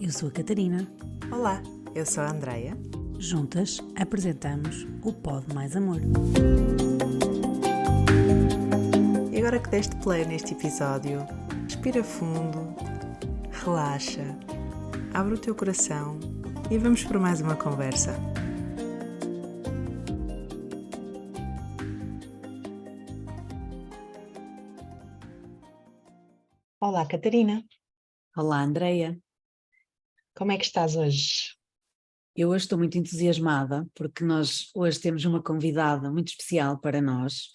Eu sou a Catarina. Olá, eu sou a Andreia. Juntas apresentamos o Pod Mais Amor. E agora que deste play neste episódio, respira fundo, relaxa, abre o teu coração e vamos por mais uma conversa. Olá, Catarina. Olá, Andreia. Como é que estás hoje? Eu hoje estou muito entusiasmada porque nós hoje temos uma convidada muito especial para nós.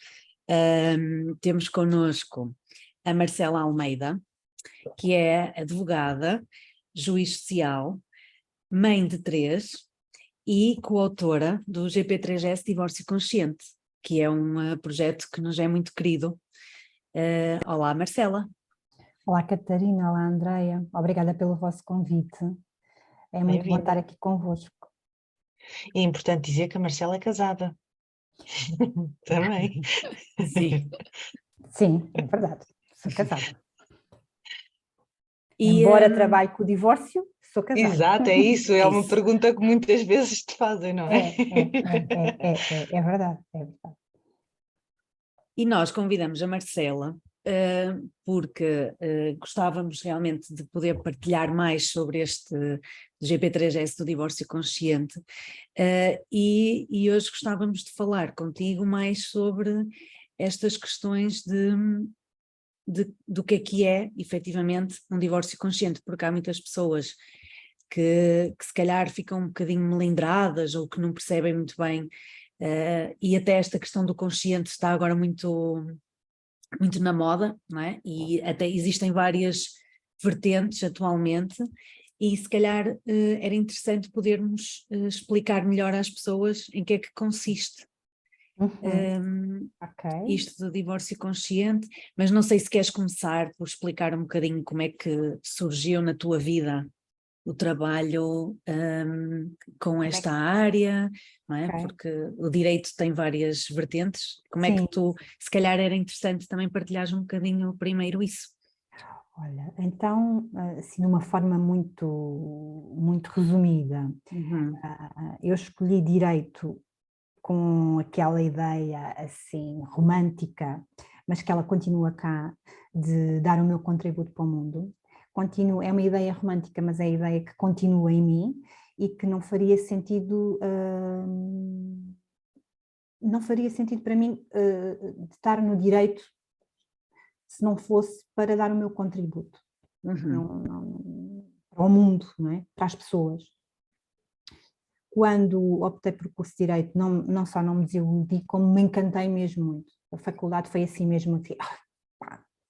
Temos connosco a Marcela Almeida, que é advogada, juiz social, mãe de 3 e coautora do GP3S Divórcio Consciente, que é um projeto que nos é muito querido. Olá, Marcela. Olá Catarina, olá Andreia, obrigada pelo vosso convite, é muito bom Bem-vinda. estar aqui convosco. É importante dizer que a Marcela é casada. Também. Sim. Sim, é verdade, sou casada. E, Embora trabalhe com o divórcio, sou casada. Exato, é isso. É uma isso. pergunta que muitas vezes te fazem, não é? É verdade, é verdade. E nós convidamos a Marcela porque gostávamos realmente de poder partilhar mais sobre este GP3S do divórcio consciente e hoje gostávamos de falar contigo mais sobre estas questões do que é efetivamente um divórcio consciente, porque há muitas pessoas que se calhar ficam um bocadinho melindradas ou que não percebem muito bem. E até esta questão do consciente está agora muito na moda, não é? E até existem várias vertentes atualmente e se calhar era interessante podermos explicar melhor às pessoas em que é que consiste Ok. isto do divórcio consciente, mas não sei se queres começar por explicar um bocadinho como é que surgiu na tua vida o trabalho com esta área, não é? Ok. Porque o direito tem várias vertentes. Como é que Sim. tu, se calhar era interessante também partilhares um bocadinho primeiro isso. Olha, então, assim, de uma forma muito resumida, eu escolhi direito com aquela ideia assim romântica, mas que ela continua cá, de dar o meu contributo para o mundo. É uma ideia romântica, mas é a ideia que continua em mim e que não faria sentido, para mim de estar no direito se não fosse para dar o meu contributo para o mundo, não é? Para as pessoas. Quando optei por curso de Direito, não só não me desiludi, como me encantei mesmo muito. A faculdade foi assim mesmo, assim,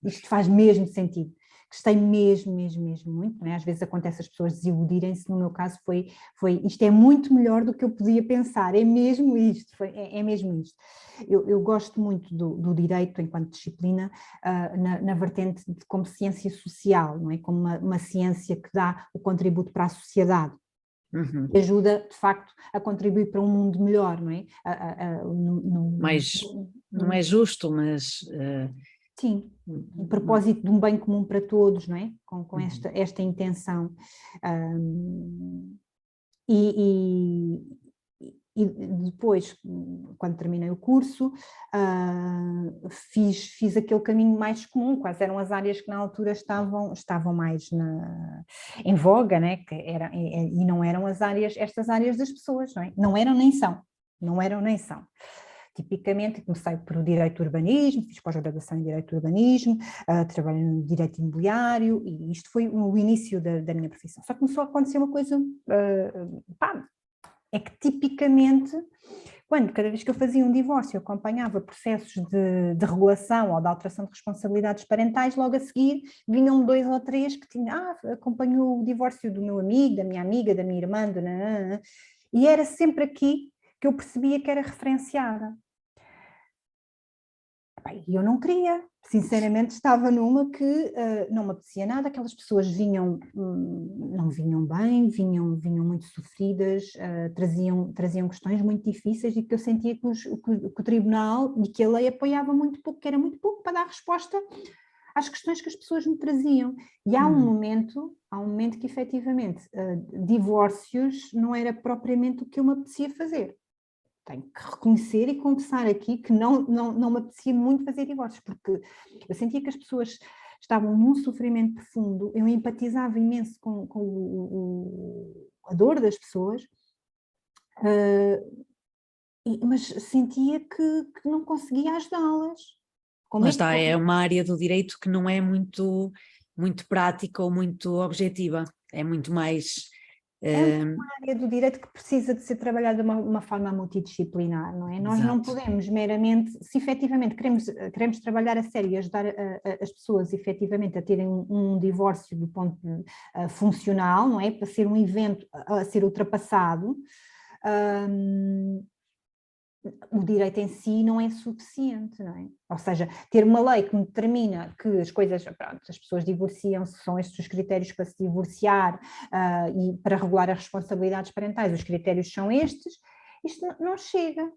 isto faz mesmo sentido. Gostei mesmo muito, não é? Às vezes acontece as pessoas desiludirem-se, no meu caso foi isto é muito melhor do que eu podia pensar, é mesmo isto, é mesmo isto. Eu gosto muito do direito enquanto disciplina, na vertente de como ciência social, não é? Como uma ciência que dá o contributo para a sociedade. Que ajuda, de facto, a contribuir para um mundo melhor, não é? Não é justo, mas... Sim, o propósito de um bem comum para todos, não é? Com esta intenção. E depois, quando terminei o curso, fiz aquele caminho mais comum, quais eram as áreas que na altura estavam mais em voga, né? E não eram estas áreas das pessoas, não é? Não eram nem são. Tipicamente, comecei por Direito do Urbanismo, fiz pós-graduação em Direito do Urbanismo, trabalhei no Direito Imobiliário e isto foi o início da minha profissão. Só começou a acontecer uma coisa, é que tipicamente, cada vez que eu fazia um divórcio, eu acompanhava processos de regulação ou de alteração de responsabilidades parentais, logo a seguir vinham 2 ou 3 que tinham, acompanhou o divórcio do meu amigo, da minha amiga, da minha irmã, e era sempre aqui que eu percebia que era referenciada. E eu não queria, sinceramente estava numa que não me apetecia nada, aquelas pessoas não vinham bem, vinham muito sofridas, traziam questões muito difíceis e que eu sentia que o tribunal e que a lei apoiava muito pouco, que era muito pouco para dar resposta às questões que as pessoas me traziam. E há um momento que efetivamente divórcios não era propriamente o que eu me apetecia fazer. Tenho que reconhecer e confessar aqui que não me apetecia muito fazer divórcios, porque eu sentia que as pessoas estavam num sofrimento profundo, eu empatizava imenso com a dor das pessoas, mas sentia que não conseguia ajudá-las. Lá está, é uma área do direito que não é muito prática ou muito objetiva, é muito mais... É uma área do direito que precisa de ser trabalhada de uma forma multidisciplinar, não é? Nós não podemos meramente, se efetivamente queremos trabalhar a sério e ajudar as pessoas efetivamente a terem um divórcio do ponto funcional, não é? Para ser um evento a ser ultrapassado, o direito em si não é suficiente, não é? Ou seja, ter uma lei que me determina que as coisas, pronto, as pessoas divorciam-se, são estes os critérios para se divorciar e para regular as responsabilidades parentais, os critérios são estes, isto não chega,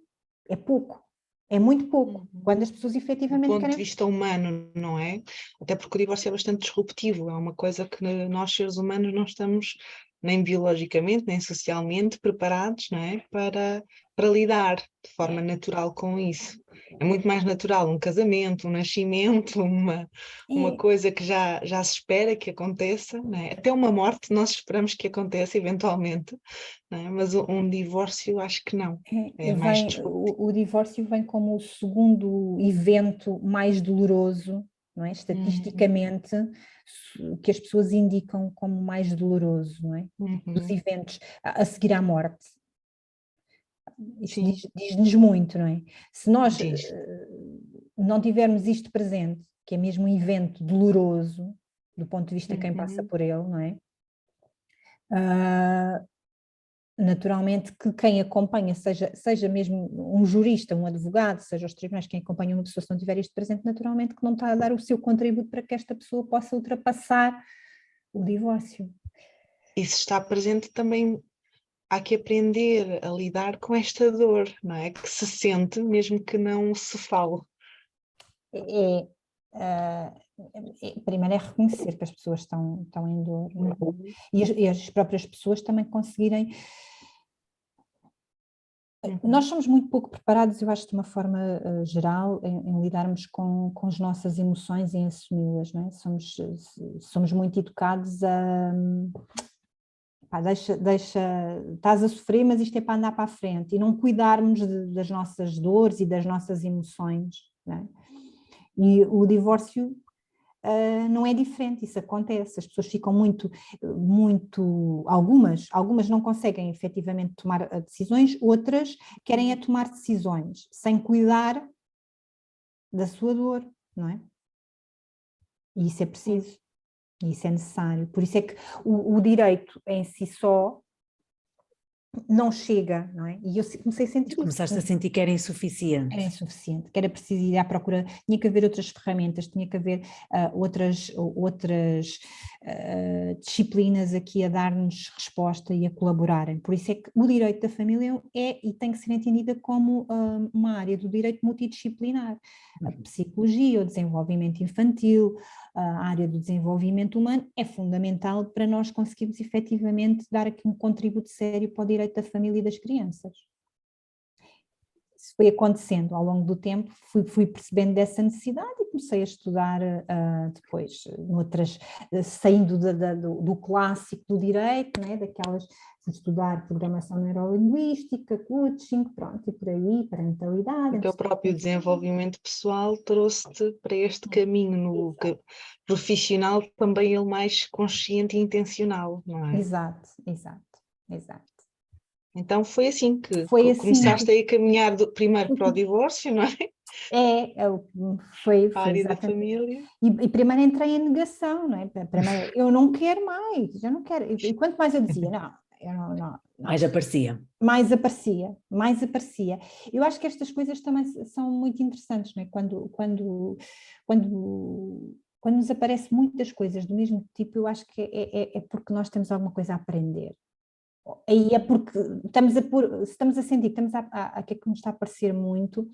é pouco, é muito pouco, quando as pessoas efetivamente do ponto querem... de vista humano, não é? Até porque o divórcio é bastante disruptivo, é uma coisa que nós seres humanos não estamos nem biologicamente, nem socialmente preparados, não é? Para lidar de forma natural com isso. É muito mais natural um casamento, um nascimento, uma coisa que já se espera que aconteça, não é? Até uma morte nós esperamos que aconteça eventualmente, não é? Mas um divórcio acho que não. É mais disruptivo. O divórcio vem como o segundo evento mais doloroso, não é? Estatisticamente, o que as pessoas indicam como mais doloroso, não é? Dos eventos a seguir à morte. Isto diz-nos muito, não é? Se nós não tivermos isto presente, que é mesmo um evento doloroso, do ponto de vista de quem passa por ele, não é? Naturalmente que quem acompanha, seja mesmo um jurista, um advogado, seja os tribunais, quem acompanha uma pessoa, se não tiver isto presente, naturalmente que não está a dar o seu contributo para que esta pessoa possa ultrapassar o divórcio. E se está presente também há que aprender a lidar com esta dor, não é? Que se sente mesmo que não se fale. Primeiro é reconhecer que as pessoas estão em dor, não é? E as próprias pessoas também conseguirem... Nós somos muito pouco preparados, eu acho, de uma forma geral, em lidarmos com as nossas emoções e em assumi-las, não é? Somos muito educados a... Pá, estás a sofrer, mas isto é para andar para a frente, e não cuidarmos das nossas dores e das nossas emoções, não é? E o divórcio não é diferente, isso acontece, as pessoas ficam algumas não conseguem efetivamente tomar decisões, outras querem tomar decisões sem cuidar da sua dor, não é? E isso é preciso, e isso é necessário, por isso é que o direito em si só não chega, não é? E eu comecei a sentir isso. Começaste a sentir que era insuficiente. Era insuficiente, que era preciso ir à procura, tinha que haver outras ferramentas, tinha que haver outras disciplinas aqui a dar-nos resposta e a colaborarem. Por isso é que o direito da família é e tem que ser entendida como uma área do direito multidisciplinar. A psicologia, o desenvolvimento infantil, a área do desenvolvimento humano é fundamental para nós conseguirmos efetivamente dar aqui um contributo sério para o direito da família e das crianças. Isso foi acontecendo ao longo do tempo, fui percebendo dessa necessidade e comecei a estudar depois, saindo do clássico do direito, né, daquelas de estudar programação neurolinguística, coaching, pronto, e por aí, parentalidade. O teu próprio desenvolvimento pessoal trouxe-te para este caminho profissional, também ele mais consciente e intencional, não é? Exato. Então foi assim que Foi assim começaste a caminhar primeiro para o divórcio, não é? Foi a área da exatamente. família. E primeiro entrei em negação, não é? Primeiro, eu não quero mais, eu não quero. E quanto mais eu dizia, não. Mais aparecia. Mais aparecia. Eu acho que estas coisas também são muito interessantes, não é? Quando nos aparece muitas coisas do mesmo tipo, eu acho que é porque nós temos alguma coisa a aprender. Aí é porque estamos a sentir que que é que nos está a aparecer muito,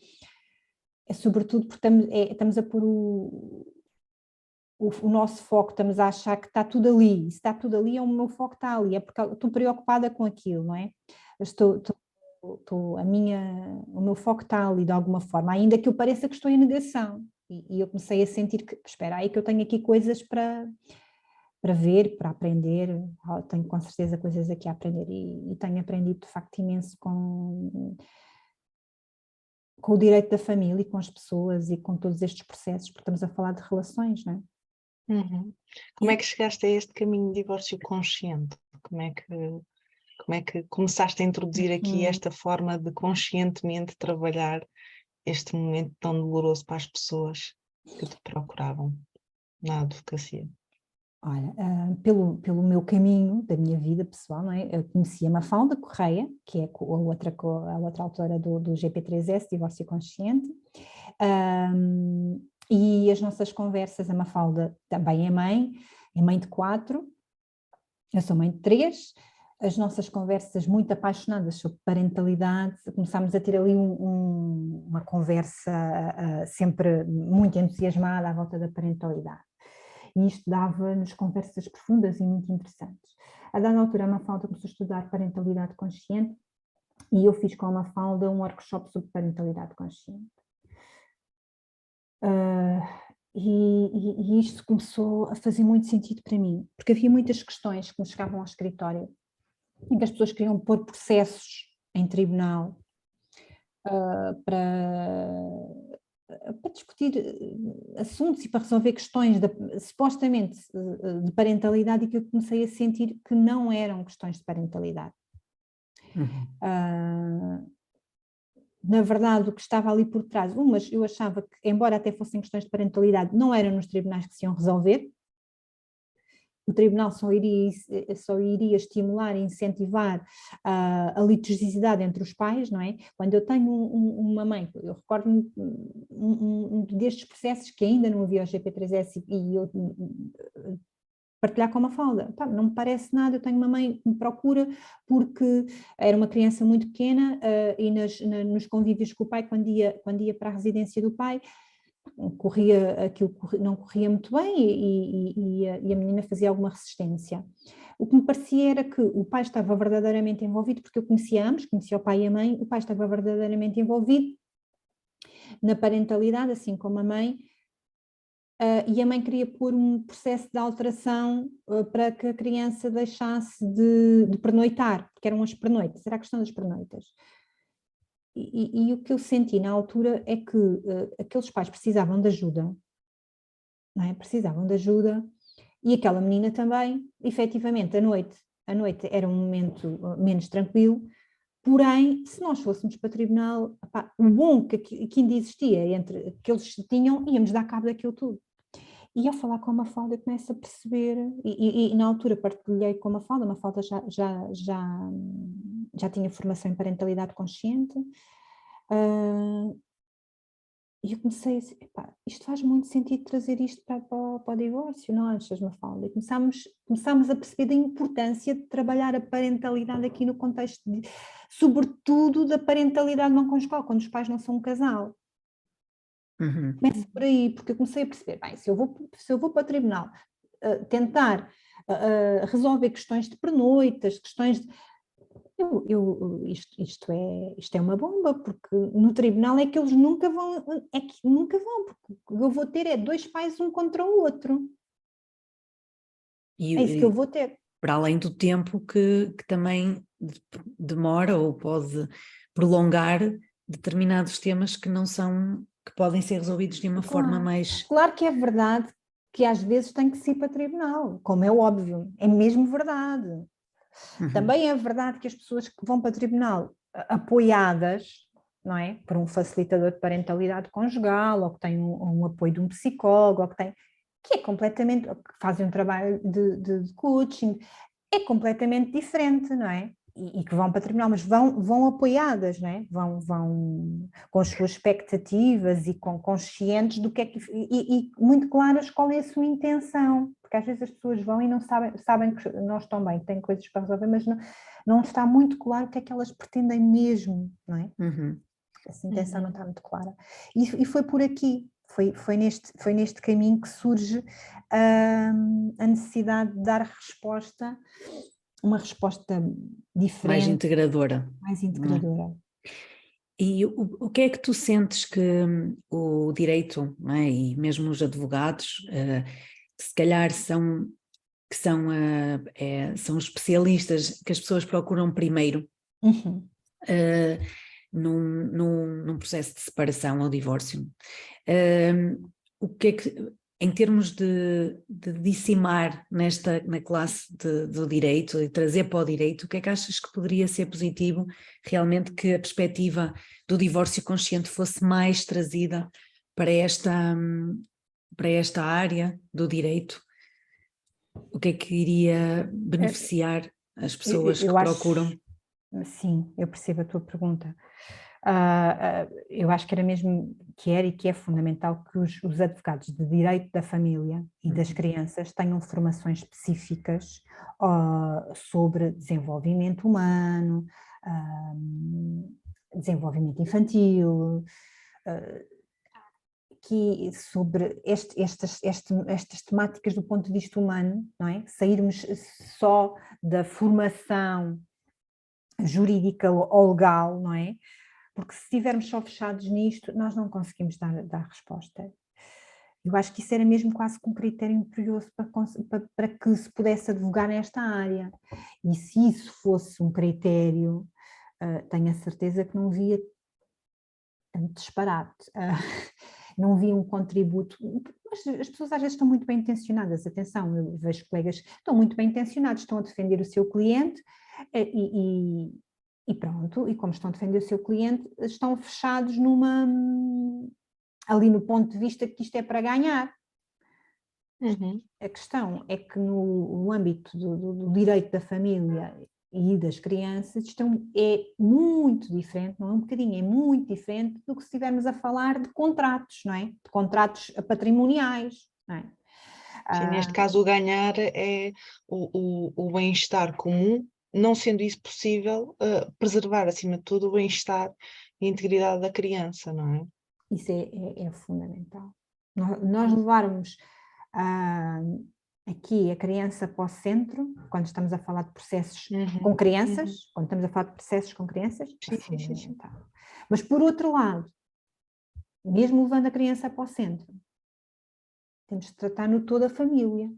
é sobretudo porque estamos a pôr o nosso foco, estamos a achar que está tudo ali, se está tudo ali, o meu foco está ali, é porque eu estou preocupada com aquilo, não é? O meu foco está ali de alguma forma, ainda que eu pareça que estou em negação, e eu comecei a sentir que, espera aí que eu tenho aqui coisas para ver, para aprender, tenho com certeza coisas aqui a aprender, e tenho aprendido de facto imenso com o direito da família e com as pessoas e com todos estes processos, porque estamos a falar de relações, não é? Como é que chegaste a este caminho de divórcio consciente? Como é que começaste a introduzir aqui esta forma de conscientemente trabalhar este momento tão doloroso para as pessoas que te procuravam na advocacia? Olha, pelo meu caminho da minha vida pessoal, não é? Eu conheci a Mafalda Correia, que é a outra autora do GP3S, Divórcio Consciente, e as nossas conversas, a Mafalda também é mãe de 4, eu sou mãe de 3, as nossas conversas muito apaixonadas sobre parentalidade, começámos a ter ali uma conversa sempre muito entusiasmada à volta da parentalidade. E isto dava-nos conversas profundas e muito interessantes. A dada altura, a Mafalda começou a estudar parentalidade consciente e eu fiz com a Mafalda um workshop sobre parentalidade consciente. E isto começou a fazer muito sentido para mim, porque havia muitas questões que me chegavam ao escritório, em que as pessoas queriam pôr processos em tribunal para discutir assuntos e para resolver questões supostamente de parentalidade, e que eu comecei a sentir que não eram questões de parentalidade. Na verdade, o que estava ali por trás, umas eu achava que, embora até fossem questões de parentalidade, não eram nos tribunais que se iam resolver. O tribunal só iria estimular e incentivar a litigiosidade entre os pais, não é? Quando eu tenho uma mãe, eu recordo-me destes processos que ainda não havia o GP3S, e eu partilhar com a Mafalda. Não me parece nada, eu tenho uma mãe que me procura porque era uma criança muito pequena, e nos convívios com o pai, quando ia para a residência do pai, não corria muito bem, e a menina fazia alguma resistência. O que me parecia era que o pai estava verdadeiramente envolvido, porque eu conhecia ambos, conhecia o pai e a mãe, o pai estava verdadeiramente envolvido na parentalidade, assim como a mãe, e a mãe queria pôr um processo de alteração para que a criança deixasse de pernoitar, porque eram as pernoitas, era a questão das pernoitas. E o que eu senti na altura é que aqueles pais precisavam de ajuda, não é? Precisavam de ajuda, e aquela menina também, efetivamente, a noite era um momento menos tranquilo, porém, se nós fôssemos para o tribunal, o bom que ainda existia entre que eles tinham, íamos dar cabo daquilo tudo. E ao falar com a Mafalda, eu começo a perceber, e na altura partilhei com a Mafalda já tinha formação em parentalidade consciente, e eu comecei a dizer, isto faz muito sentido trazer isto para o divórcio, não achas, Mafalda? E começámos a perceber da importância de trabalhar a parentalidade aqui no contexto, sobretudo da parentalidade não conjugal, quando os pais não são um casal. Começa por aí, porque eu comecei a perceber, se eu vou para o tribunal tentar resolver questões de pernoitas, questões de... Isto é uma bomba, porque no tribunal é que eles nunca vão, porque eu vou ter 2 pais um contra o outro. É isso que eu vou ter. Para além do tempo que também demora ou pode prolongar determinados temas que podem ser resolvidos de uma forma mais... Claro que é verdade que às vezes tem que se ir para tribunal, como é óbvio, é mesmo verdade. Também é verdade que as pessoas que vão para o tribunal apoiadas, não é, por um facilitador de parentalidade conjugal, ou que têm um apoio de um psicólogo, ou que fazem um trabalho de coaching, é completamente diferente, não é? E que vão para o tribunal, mas vão apoiadas, não é? Vão com as suas expectativas e conscientes do que é que... E muito claras qual é a sua intenção, porque às vezes as pessoas vão e não sabem que nós também têm coisas para resolver, mas não está muito claro o que é que elas pretendem mesmo, não é? Essa intenção não está muito clara. E foi por aqui Foi neste caminho que surge a necessidade de dar resposta, uma resposta diferente, mais integradora. mais não é? integradora. E o que é que tu sentes que o direito, não é? E mesmo os advogados, que se calhar são especialistas que as pessoas procuram primeiro Uhum. num processo de separação ou divórcio? O que é que, em termos de dissimar na classe do direito e trazer para o direito, o que é que achas que poderia ser positivo realmente que a perspectiva do divórcio consciente fosse mais trazida para esta área do direito? O que é que iria beneficiar as pessoas que procuram? Sim, eu percebo a tua pergunta. Eu acho que era mesmo que era e que é fundamental que os advogados de direito da família e das crianças tenham formações específicas sobre desenvolvimento humano, desenvolvimento infantil, sobre estas temáticas do ponto de vista humano, não é? Sairmos só da formação jurídica ou legal, não é? Porque se estivermos só fechados nisto, nós não conseguimos dar resposta. Eu acho que isso era mesmo quase que um critério imperioso para que se pudesse advogar nesta área. E se isso fosse um critério, tenho a certeza que não via tanto disparate. Não vi um contributo, mas as pessoas às vezes estão muito bem intencionadas, atenção, eu vejo colegas que estão muito bem intencionados, estão a defender o seu cliente e pronto, e como estão a defender o seu cliente, estão fechados ali no ponto de vista que isto é para ganhar. A questão é que no âmbito do direito da família e das crianças, isto é muito diferente, não é um bocadinho, é muito diferente do que se estivermos a falar de contratos, não é? De contratos patrimoniais, não é? Sim, neste caso o ganhar é o bem-estar comum, não sendo isso possível, preservar acima de tudo o bem-estar e a integridade da criança, não é? Isso é fundamental. Nós levarmos aqui a criança para o centro, quando estamos a falar de processos com crianças, quando estamos a falar de processos com crianças, é fundamental. Mas por outro lado, mesmo levando a criança para o centro, temos de tratar no toda a família.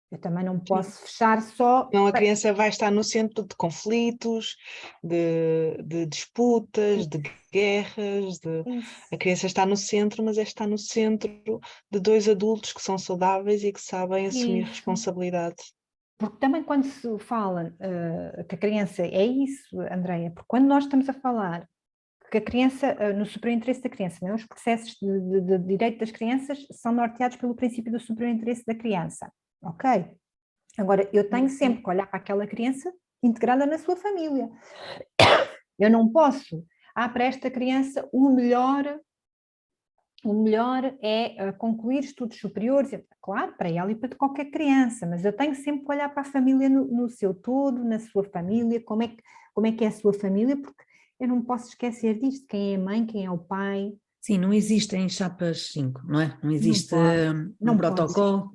Eu também não posso fechar só... Não, a criança vai estar no centro de conflitos, de disputas, de guerras, a criança está no centro, mas está no centro de dois adultos que são saudáveis e que sabem assumir responsabilidade. Porque também quando se fala que a criança é isso, Andreia, porque quando nós estamos a falar que a criança, no superior interesse da criança, não é? Os processos de direito das crianças são norteados pelo princípio do superior interesse da criança, ok? Agora, eu tenho sempre que olhar para aquela criança integrada na sua família. Eu não posso, para esta criança o melhor é concluir estudos superiores, claro, para ela e para qualquer criança, mas eu tenho sempre que olhar para a família no seu todo, na sua família, como é que é a sua família, porque eu não posso esquecer disto, quem é a mãe, quem é o pai. Sim, não existem chapas 5, não é? Não existe não protocolo.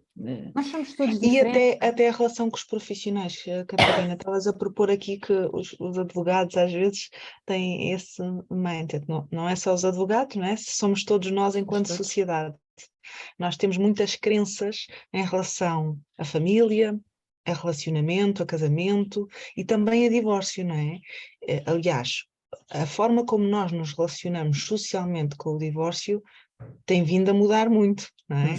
Nós somos todos E diferentes. até a relação com os profissionais, Catarina, estavas a propor aqui que os advogados às vezes têm esse mindset, não é só os advogados, não é? Somos todos nós enquanto sociedade. Nós temos muitas crenças em relação à família, a relacionamento, a casamento e também a divórcio, não é? Aliás, a forma como nós nos relacionamos socialmente com o divórcio tem vindo a mudar muito, não é?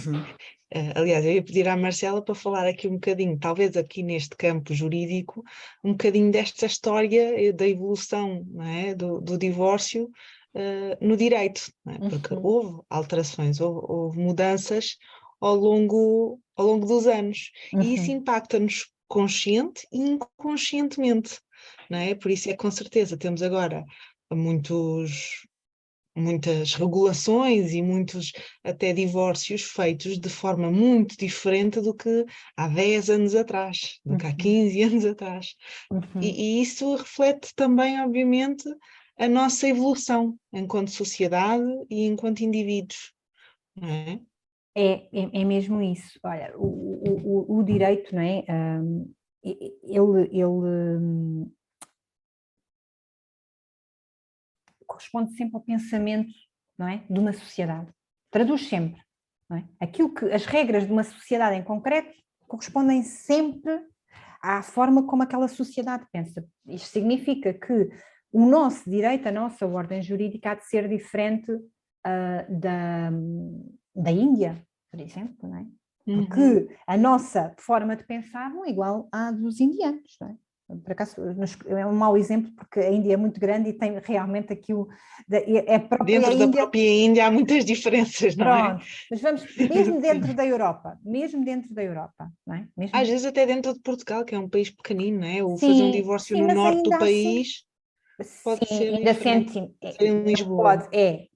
Aliás, eu ia pedir à Marcela para falar aqui um bocadinho, talvez aqui neste campo jurídico, um bocadinho desta história da evolução, não é? do divórcio no direito, não é? Porque houve alterações, houve mudanças ao longo dos anos e isso impacta-nos consciente e inconscientemente, não é? Por isso é com certeza, temos agora muitas regulações e muitos até divórcios feitos de forma muito diferente do que há 10 anos atrás, do que há 15 anos atrás. E isso reflete também, obviamente, a nossa evolução enquanto sociedade e enquanto indivíduos. não é? É mesmo isso. Olha, o direito, não é? Ele corresponde sempre ao pensamento, não é? De uma sociedade. Traduz sempre, não é? As regras de uma sociedade em concreto correspondem sempre à forma como aquela sociedade pensa. Isto significa que o nosso direito, a nossa ordem jurídica há de ser diferente da Índia, por exemplo, não é? Porque a nossa forma de pensar não é igual à dos indianos, não é? Por acaso é um mau exemplo porque a Índia é muito grande e tem realmente aquilo, é a própria Dentro da Índia. própria Índia há muitas diferenças, não é? Pronto, mas vamos, mesmo dentro da Europa, não é? Às vezes até dentro de Portugal, que é um país pequenino, não é? Ou fazer um Sim, divórcio sim, no mas norte do ainda assim, país pode sim, ser ainda diferente. sentimos, Em Lisboa. é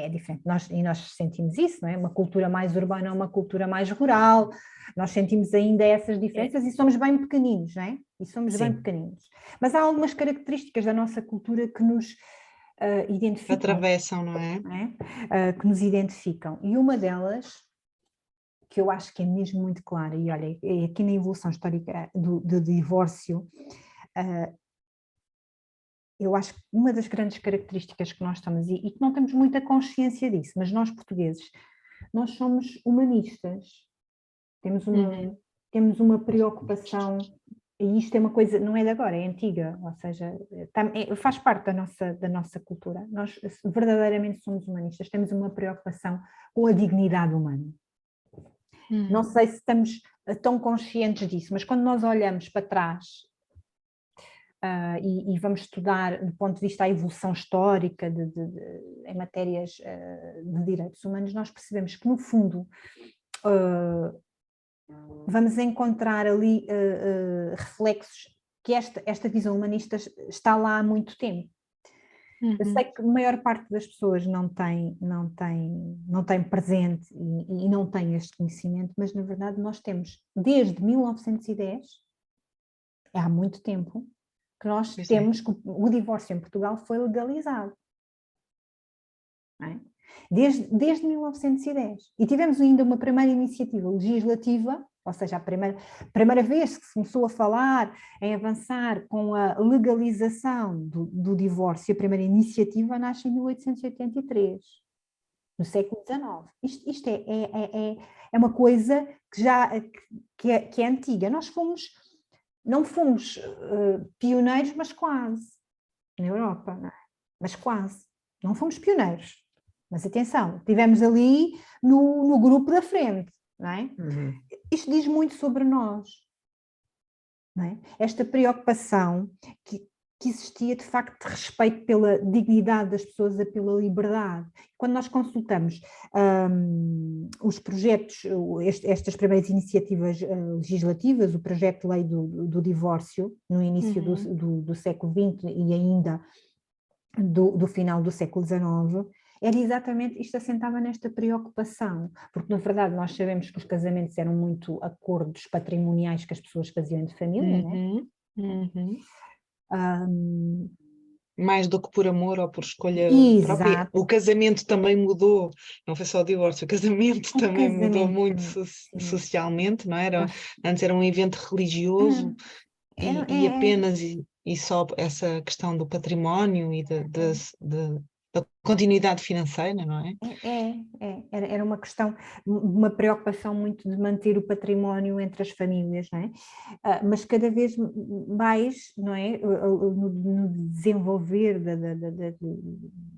diferente, nós sentimos isso, não é? Uma cultura mais urbana, uma cultura mais rural, nós sentimos ainda essas diferenças e somos bem pequeninos, não é? E somos bem Sim. pequeninos. Mas há algumas características da nossa cultura que nos identificam, Atravessam, não é? não é? Que nos identificam. E uma delas, que eu acho que é mesmo muito clara, e olha, aqui na evolução histórica do divórcio, eu acho que uma das grandes características que nós estamos, e que não temos muita consciência disso, mas nós portugueses, nós somos humanistas, temos uma preocupação, e isto é uma coisa, não é de agora, é antiga, ou seja, faz parte da nossa cultura. Nós verdadeiramente somos humanistas, temos uma preocupação com a dignidade humana. Não sei se estamos tão conscientes disso, mas quando nós olhamos para trás e vamos estudar do ponto de vista da evolução histórica em matérias de direitos humanos, nós percebemos que no fundo vamos encontrar ali reflexos que esta visão humanista está lá há muito tempo. Eu sei que a maior parte das pessoas não tem presente e não tem este conhecimento, mas na verdade nós temos, desde 1910, há muito tempo, que nós temos que o divórcio em Portugal foi legalizado. Não é? Desde 1910. E tivemos ainda uma primeira iniciativa legislativa, ou seja, a primeira vez que se começou a falar em avançar com a legalização do divórcio, a primeira iniciativa nasce em 1883, no século XIX. Isto é uma coisa que é antiga. Nós não fomos pioneiros, mas quase, na Europa, não é? Mas quase. Não fomos pioneiros. Mas atenção, estivemos ali no grupo da frente, não é? Isto diz muito sobre nós, não é? Esta preocupação que existia de facto de respeito pela dignidade das pessoas, pela liberdade. Quando nós consultamos os projetos, estas primeiras iniciativas legislativas, o projeto de lei do divórcio, no início do século XX e ainda do final do século XIX, era exatamente isto, assentava nesta preocupação, porque na verdade nós sabemos que os casamentos eram muito acordos patrimoniais que as pessoas faziam de família, não é? Mais do que por amor ou por escolha própria. Exato. O casamento também mudou, não foi só o divórcio, o casamento também mudou muito socialmente, não era? Antes era um evento religioso e apenas e só essa questão do património e da continuidade financeira, não é? Era uma questão, uma preocupação muito de manter o património entre as famílias, não é? Mas cada vez mais, não é? No desenvolver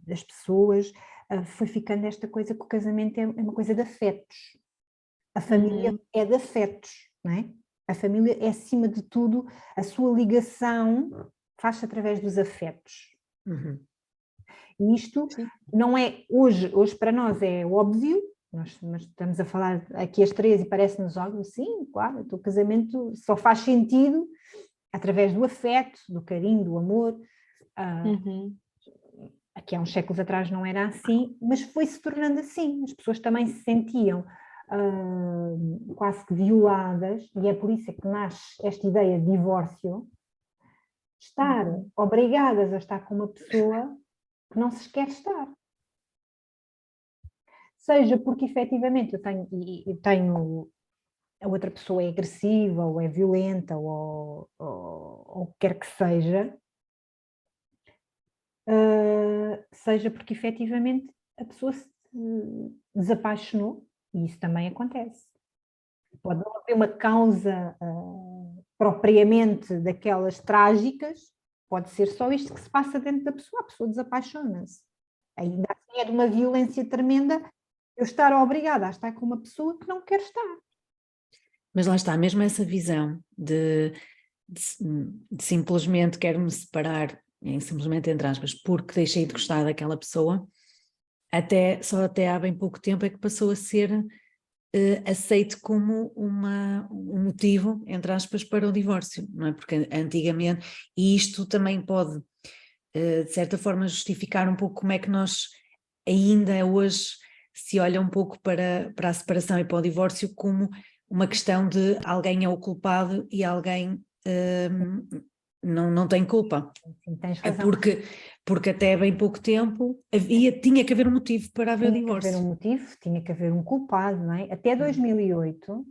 das pessoas, foi ficando esta coisa que o casamento é uma coisa de afetos. A família é de afetos, não é? A família é, acima de tudo, a sua ligação faz-se através dos afetos. E isto não é, hoje para nós é óbvio, nós estamos a falar aqui as três e parece-nos óbvio, sim, claro, o casamento só faz sentido através do afeto, do carinho, do amor. Aqui há uns séculos atrás não era assim, mas foi se tornando assim, as pessoas também se sentiam quase que violadas, e é por isso que nasce esta ideia de divórcio, estar obrigadas a estar com uma pessoa que não se quer estar. seja porque efetivamente eu tenho a outra pessoa é agressiva, ou é violenta, ou o que quer que seja, seja porque efetivamente a pessoa se desapaixonou, e isso também acontece. Pode não haver uma causa propriamente daquelas trágicas, pode ser só isto que se passa dentro da pessoa, a pessoa desapaixona-se. Ainda assim é de uma violência tremenda eu estar obrigada a estar com uma pessoa que não quer estar. Mas lá está, mesmo essa visão de simplesmente quero-me separar, simplesmente entre aspas, porque deixei de gostar daquela pessoa, só até há bem pouco tempo é que passou a ser aceito como um motivo, entre aspas, para o divórcio, não é? Porque antigamente, e isto também pode, de certa forma, justificar um pouco como é que nós ainda hoje se olha um pouco para a separação e para o divórcio como uma questão de alguém é o culpado e alguém não tem culpa. Sim, tens É razão. porque até bem pouco tempo tinha que haver um motivo para haver o Tinha que haver divórcio. um motivo, tinha que haver um culpado, não é? Até 2008,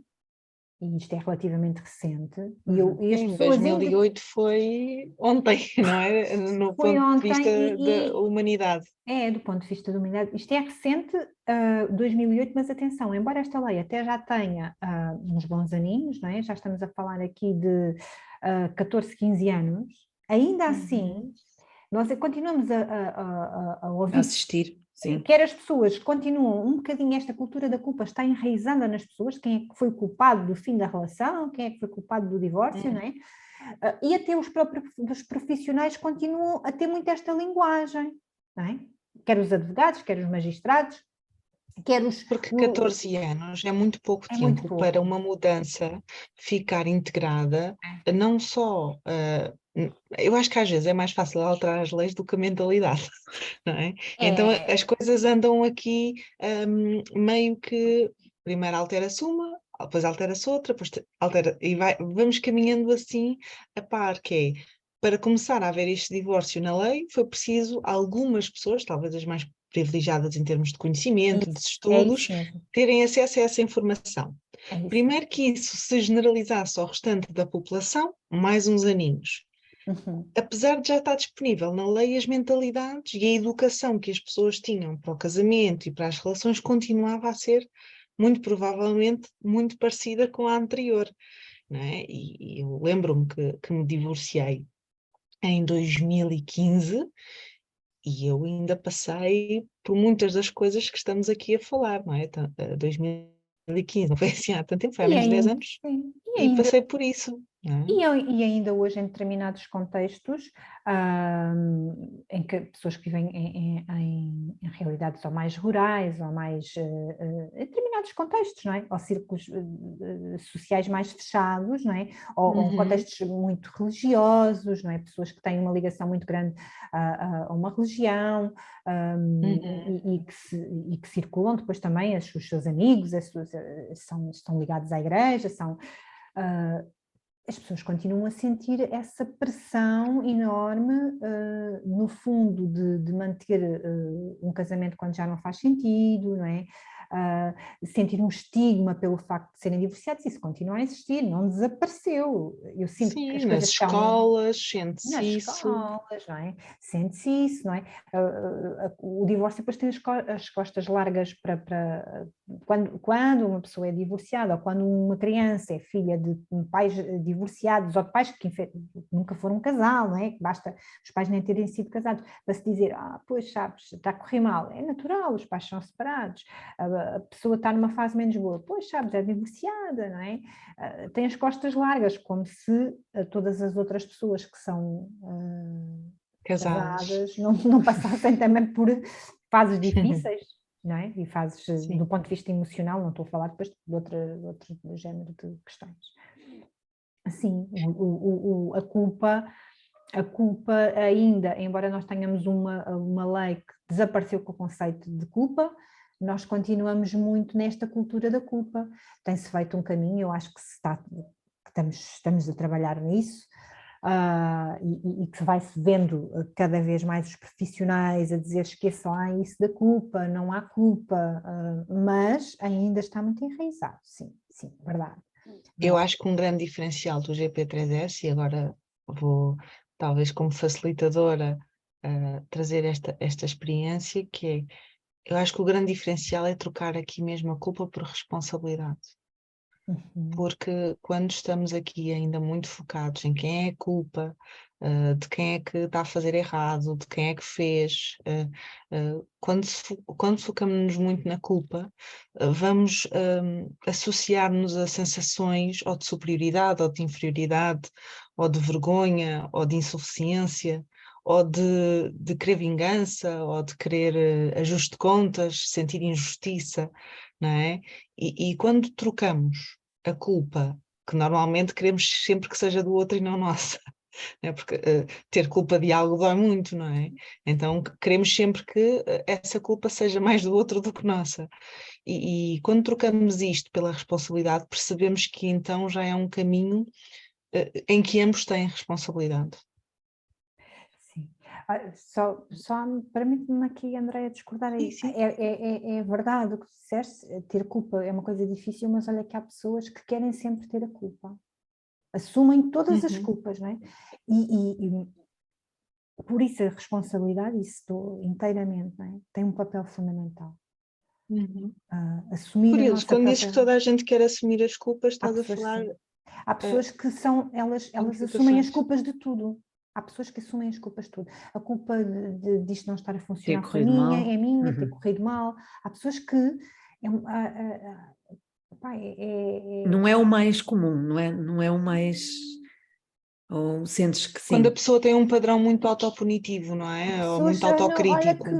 e isto é relativamente recente, e as Em pessoas ainda 2008 foi ontem, não é? No foi ponto de vista ontem da humanidade. do ponto de vista da humanidade, isto é recente, 2008, mas atenção, embora esta lei até já tenha uns bons aninhos, não é? Já estamos a falar aqui de 14, 15 anos, ainda assim, nós continuamos a ouvir, Assistir, sim. quer as pessoas continuam um bocadinho, esta cultura da culpa está enraizada nas pessoas, quem é que foi culpado do fim da relação, quem é que foi culpado do divórcio, não é? E até os próprios profissionais continuam a ter muito esta linguagem, não é? Quer os advogados, quer os magistrados, quer os... Porque 14 anos é muito pouco É muito tempo pouco. para uma mudança ficar integrada, não só. Eu acho que às vezes é mais fácil alterar as leis do que a mentalidade, não é? Então as coisas andam aqui meio que primeiro altera-se uma, depois altera-se outra, depois altera, e vamos caminhando assim a par, que é para começar a haver este divórcio na lei, foi preciso algumas pessoas, talvez as mais privilegiadas em termos de conhecimento, de É estudos, isso mesmo. terem acesso a essa informação. É isso. Primeiro que isso se generalizasse ao restante da população, mais uns aninhos. Uhum. Apesar de já estar disponível na lei as mentalidades e a educação que as pessoas tinham para o casamento e para as relações continuava a ser, muito provavelmente, muito parecida com a anterior. Não é? E eu lembro-me que me divorciei em 2015 e eu ainda passei por muitas das coisas que estamos aqui a falar, não é? 2015, não foi assim há tanto tempo, foi há E menos de 10 ainda, anos, sim, e passei por isso, não é? e ainda hoje, em determinados contextos, em que pessoas que vivem em realidades ou mais rurais, ou mais, em determinados contextos, não é? Ou círculos sociais mais fechados, não é? Ou contextos muito religiosos, não é? Pessoas que têm uma ligação muito grande a uma religião, e que circulam depois também, os seus amigos, estão ligados à igreja, as pessoas continuam a sentir essa pressão enorme, no fundo, de manter um casamento quando já não faz sentido, não é? Sentir um estigma pelo facto de serem divorciados, isso continua a existir, não desapareceu. Eu sinto que as Sim, nas coisas estão escolas nas sente-se isso. escolas, não é? Sente-se isso, não é? O divórcio depois tem as costas largas para quando uma pessoa é divorciada, ou quando uma criança é filha de pais divorciados, ou de pais que nunca foram um casal, não é? Basta os pais nem terem sido casados, para se dizer, pois sabes, está a correr mal. É natural, os pais são separados, a pessoa está numa fase menos boa, pois sabes, é divorciada, não é? Tem as costas largas, como se todas as outras pessoas que são Casadas. casadas não passassem também por fases difíceis, não é? E fases, Sim. do ponto de vista emocional, não estou a falar depois de outro género de questões. Sim, a culpa ainda, embora nós tenhamos uma lei que desapareceu com o conceito de culpa, nós continuamos muito nesta cultura da culpa. Tem-se feito um caminho, eu acho que estamos a trabalhar nisso, e que vai-se vendo cada vez mais os profissionais a dizer esqueçam isso da culpa, não há culpa, mas ainda está muito enraizado, sim, verdade. Eu acho que um grande diferencial do GP3S, e agora vou, talvez como facilitadora, trazer esta experiência, que é, eu acho que o grande diferencial é trocar aqui mesmo a culpa por responsabilidade. Porque quando estamos aqui ainda muito focados em quem é a culpa, de quem é que está a fazer errado, de quem é que fez, quando focamos-nos muito na culpa, vamos associar-nos a sensações ou de superioridade, ou de inferioridade, ou de vergonha, ou de insuficiência, ou de querer vingança, ou de querer ajuste de contas, sentir injustiça, não é? E quando trocamos a culpa, que normalmente queremos sempre que seja do outro e não nossa, né? Porque ter culpa de algo dói muito, não é? Então queremos sempre que essa culpa seja mais do outro do que nossa. E quando trocamos isto pela responsabilidade, percebemos que então já é um caminho em que ambos têm responsabilidade. Sim. Só permite-me aqui, Andréia, discordar aí. Sim. É verdade o que disseste, ter culpa é uma coisa difícil, mas olha que há pessoas que querem sempre ter a culpa. Assumem todas as culpas, não é? E por isso a responsabilidade, isso estou inteiramente, não é? Tem um papel fundamental. Assumir a Curioso, nossa quando própria... dizes que toda a gente quer assumir as culpas, estás a pessoas, falar... sim. Há pessoas que são, elas assumem situações. as culpas de tudo. Há pessoas que assumem as culpas de tudo. A culpa disto não estar a funcionar foi minha, é minha, ter corrido mal. Há pessoas que... Não é o mais comum, não é o mais... Ou sentes que sim? Quando a pessoa tem um padrão muito autopunitivo, não é? Ou muito autocrítico. Olha que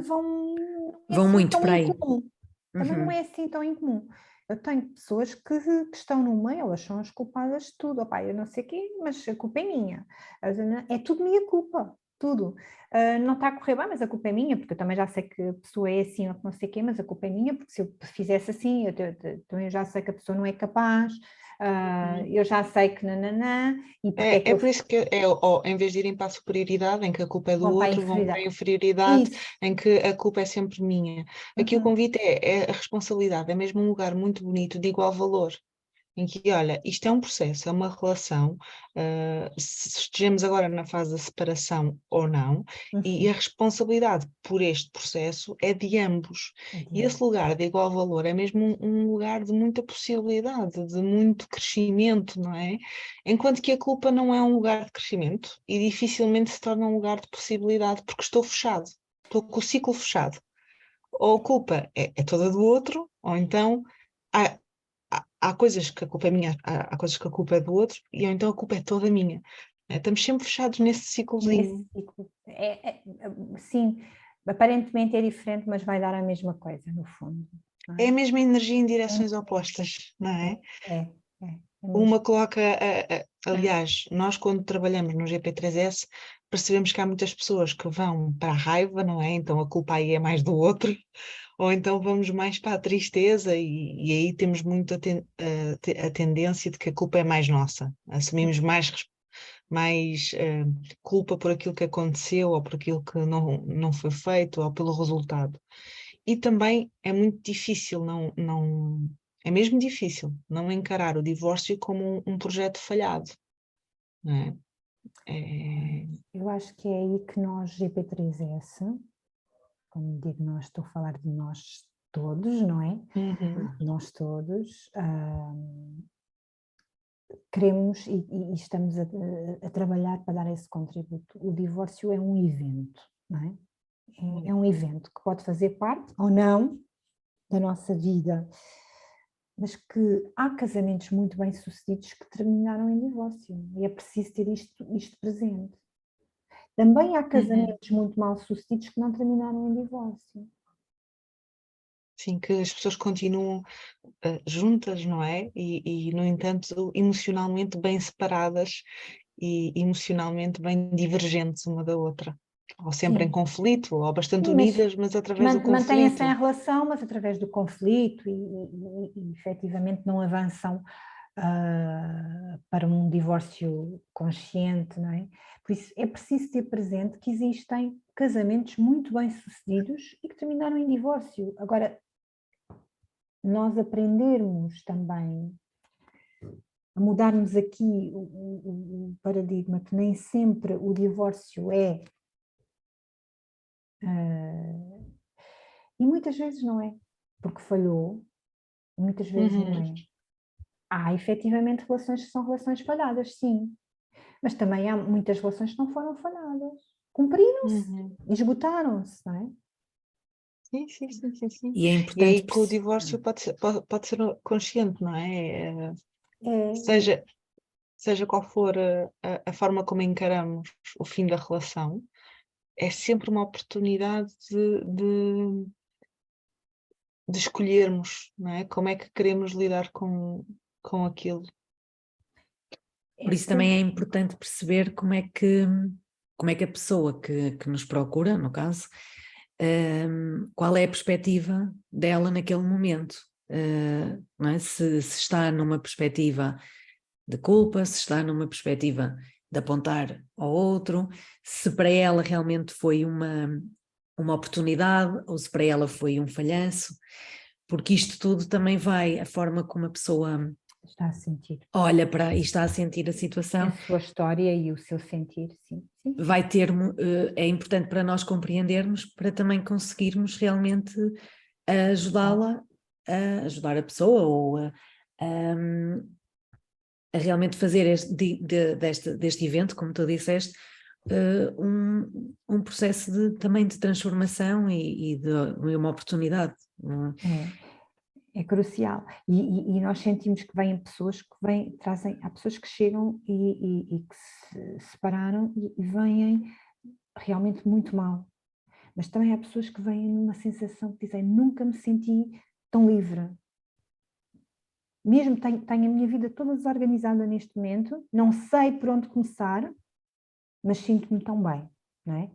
vão muito para aí. Também não é assim tão incomum. Eu tenho pessoas que estão no meio, elas são as culpadas de tudo. Opá, eu não sei o quê, mas a culpa é minha. É tudo minha culpa, tudo. Não está a correr bem, mas a culpa é minha, porque eu também já sei que a pessoa é assim ou que não sei o quê, mas a culpa é minha, porque se eu fizesse assim, eu já sei que a pessoa não é capaz, eu já sei que nananã, e porque é por isso que em vez de irem para a superioridade, em que a culpa é do vão para a outro, vão para a inferioridade. inferioridade, em que a culpa é sempre minha. Aqui o convite é a responsabilidade, é mesmo um lugar muito bonito de igual valor, em que, olha, isto é um processo, é uma relação, se estejamos agora na fase da separação ou não, e a responsabilidade por este processo é de ambos. E esse lugar de igual valor é mesmo um lugar de muita possibilidade, de muito crescimento, não é? Enquanto que a culpa não é um lugar de crescimento e dificilmente se torna um lugar de possibilidade, porque estou fechado, estou com o ciclo fechado. Ou a culpa é toda do outro, ou então há coisas que a culpa é minha, há coisas que a culpa é do outro, e ou então a culpa é toda minha. Estamos sempre fechados nesse ciclozinho. Ciclo. Sim, aparentemente é diferente, mas vai dar a mesma coisa, no fundo. É a mesma energia em direções opostas, não é? É Uma coloca, aliás, nós quando trabalhamos no GP3S percebemos que há muitas pessoas que vão para a raiva, não é? Então a culpa aí é mais do outro, ou então vamos mais para a tristeza e aí temos muito a tendência de que a culpa é mais nossa, assumimos mais culpa por aquilo que aconteceu ou por aquilo que não foi feito ou pelo resultado. E também é muito difícil é mesmo difícil não encarar o divórcio como um projeto falhado, não é? Eu acho que é aí que nós, GP3S, como digo nós, estou a falar de nós todos, não é? Nós todos queremos e estamos a trabalhar para dar esse contributo. O divórcio é um evento, não é? É um evento que pode fazer parte ou não da nossa vida, mas que há casamentos muito bem sucedidos que terminaram em divórcio e é preciso ter isto presente. Também há casamentos muito mal sucedidos que não terminaram em divórcio. Sim, que as pessoas continuam juntas, não é? E, no entanto, emocionalmente bem separadas e emocionalmente bem divergentes uma da outra. Ou sempre em conflito, ou bastante unidas, mas através do conflito. Mantêm-se em relação, mas através do conflito e efetivamente não avançam para um divórcio consciente, não é? Por isso é preciso ter presente que existem casamentos muito bem-sucedidos e que terminaram em divórcio. Agora, nós aprendermos também a mudarmos aqui o paradigma, que nem sempre o divórcio é, e muitas vezes não é, porque falhou, e muitas vezes não é. Há efetivamente relações que são relações falhadas, sim, mas também há muitas relações que não foram falhadas, cumpriram-se, esgotaram-se, não é? Sim, sim, sim, sim, sim. E é E importante aí que o divórcio pode ser consciente, não é? Seja qual for a forma como encaramos o fim da relação, é sempre uma oportunidade de escolhermos, não é? Como é que queremos lidar com aquilo. Por isso também é importante perceber como é que a pessoa que nos procura, no caso, qual é a perspectiva dela naquele momento, não é? Se está numa perspectiva de culpa, se está numa perspectiva de apontar ao outro, se para ela realmente foi uma oportunidade ou se para ela foi um falhanço, porque isto tudo também vai, a forma como a pessoa está a sentir. Olha para e está a sentir a situação. A sua história e o seu sentir, sim. Vai ter, é importante para nós compreendermos, para também conseguirmos realmente ajudá-la, a ajudar a pessoa ou a realmente fazer deste evento, como tu disseste, um processo também de transformação e de uma oportunidade. É crucial. E nós sentimos que vêm pessoas que há pessoas que chegam e que se separaram e vêm realmente muito mal. Mas também há pessoas que vêm numa sensação que dizem, nunca me senti tão livre. Mesmo tenho a minha vida toda desorganizada neste momento, não sei por onde começar, mas sinto-me tão bem, não é?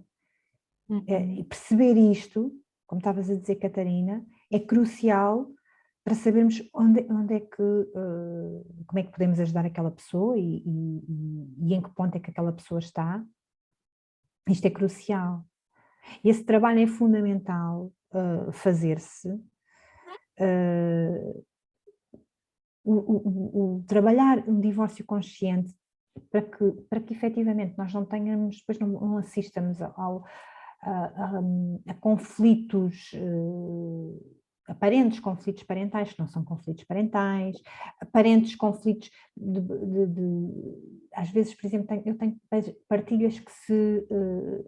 E perceber isto, como estavas a dizer, Catarina, é crucial para sabermos onde é que, como é que podemos ajudar aquela pessoa e em que ponto é que aquela pessoa está. Isto é crucial. Esse trabalho é fundamental fazer-se. O trabalhar um divórcio consciente para que efetivamente nós não tenhamos, depois não assistamos a conflitos, aparentes conflitos parentais, que não são conflitos parentais, aparentes conflitos às vezes, por exemplo, eu tenho partilhas que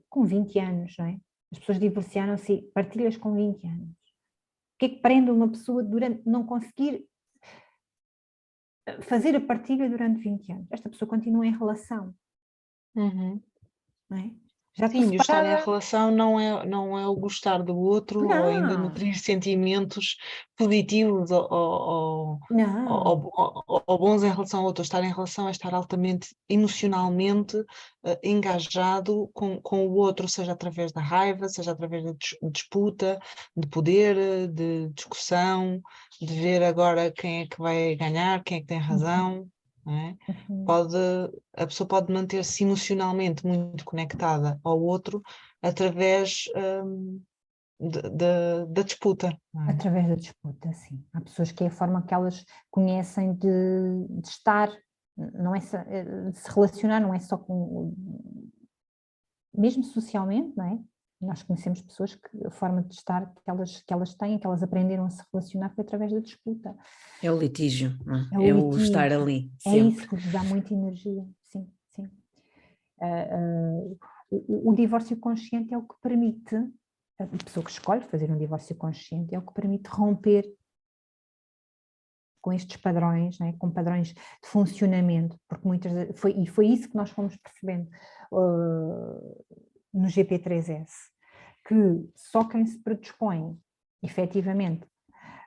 com 20 anos, não é? As pessoas divorciaram-se e partilhas com 20 anos. O que é que prende uma pessoa durante não conseguir fazer a partilha durante 20 anos? Esta pessoa continua em relação, não é? Já estou Sim, e o estar em separada. relação não é o gostar do outro ou ainda Não, nutrir sentimentos positivos não. ou bons em relação ao outro. Estar em relação é estar altamente emocionalmente engajado com o outro, seja através da raiva, seja através da disputa, de poder, de discussão, de ver agora quem é que vai ganhar, quem é que tem razão, não é? A pessoa pode manter-se emocionalmente muito conectada ao outro através da disputa. Não é? Através da disputa, sim. Há pessoas que é a forma que elas conhecem de estar, não é de se relacionar, não é só com, mesmo socialmente, não é? Nós conhecemos pessoas que a forma de estar que elas têm, que elas aprenderam a se relacionar foi através da disputa. É o litígio, não é? É o É o litígio. estar ali, É sempre. isso que lhes dá muita energia, sim, sim. O divórcio consciente é o que permite, a pessoa que escolhe fazer um divórcio consciente, é o que permite romper com estes padrões, né, com padrões de funcionamento, porque foi isso que nós fomos percebendo no GP3S, que só quem se predispõe efetivamente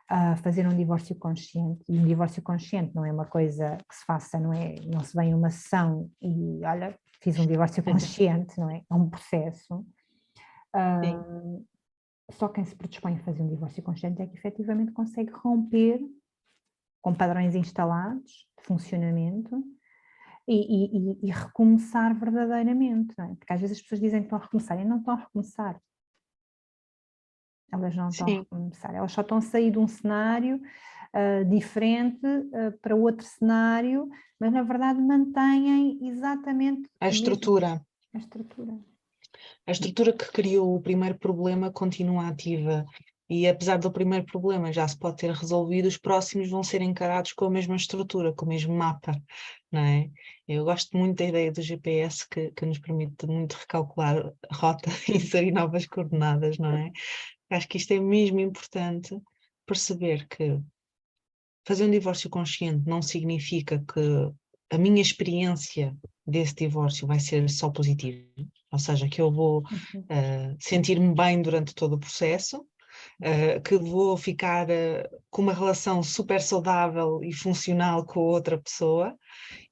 a fazer um divórcio consciente, e um divórcio consciente não é uma coisa que se faça, não se vem a uma sessão e olha, fiz um divórcio consciente, não é? É um processo. Só quem se predispõe a fazer um divórcio consciente é que efetivamente consegue romper com padrões instalados de funcionamento e recomeçar verdadeiramente, não é? Porque às vezes as pessoas dizem que estão a recomeçar e não estão a recomeçar. Elas não estão a Sim, recomeçar, elas só estão a sair de um cenário diferente para outro cenário, mas na verdade mantêm exatamente a estrutura. a estrutura. A estrutura que criou o primeiro problema continua ativa e apesar do primeiro problema já se pode ter resolvido, os próximos vão ser encarados com a mesma estrutura, com o mesmo mapa, não é? Eu gosto muito da ideia do GPS que nos permite muito recalcular a rota e inserir novas coordenadas, não é? Acho que isto é mesmo importante perceber que fazer um divórcio consciente não significa que a minha experiência desse divórcio vai ser só positiva, ou seja, que eu vou sentir-me bem durante todo o processo, que vou ficar com uma relação super saudável e funcional com a outra pessoa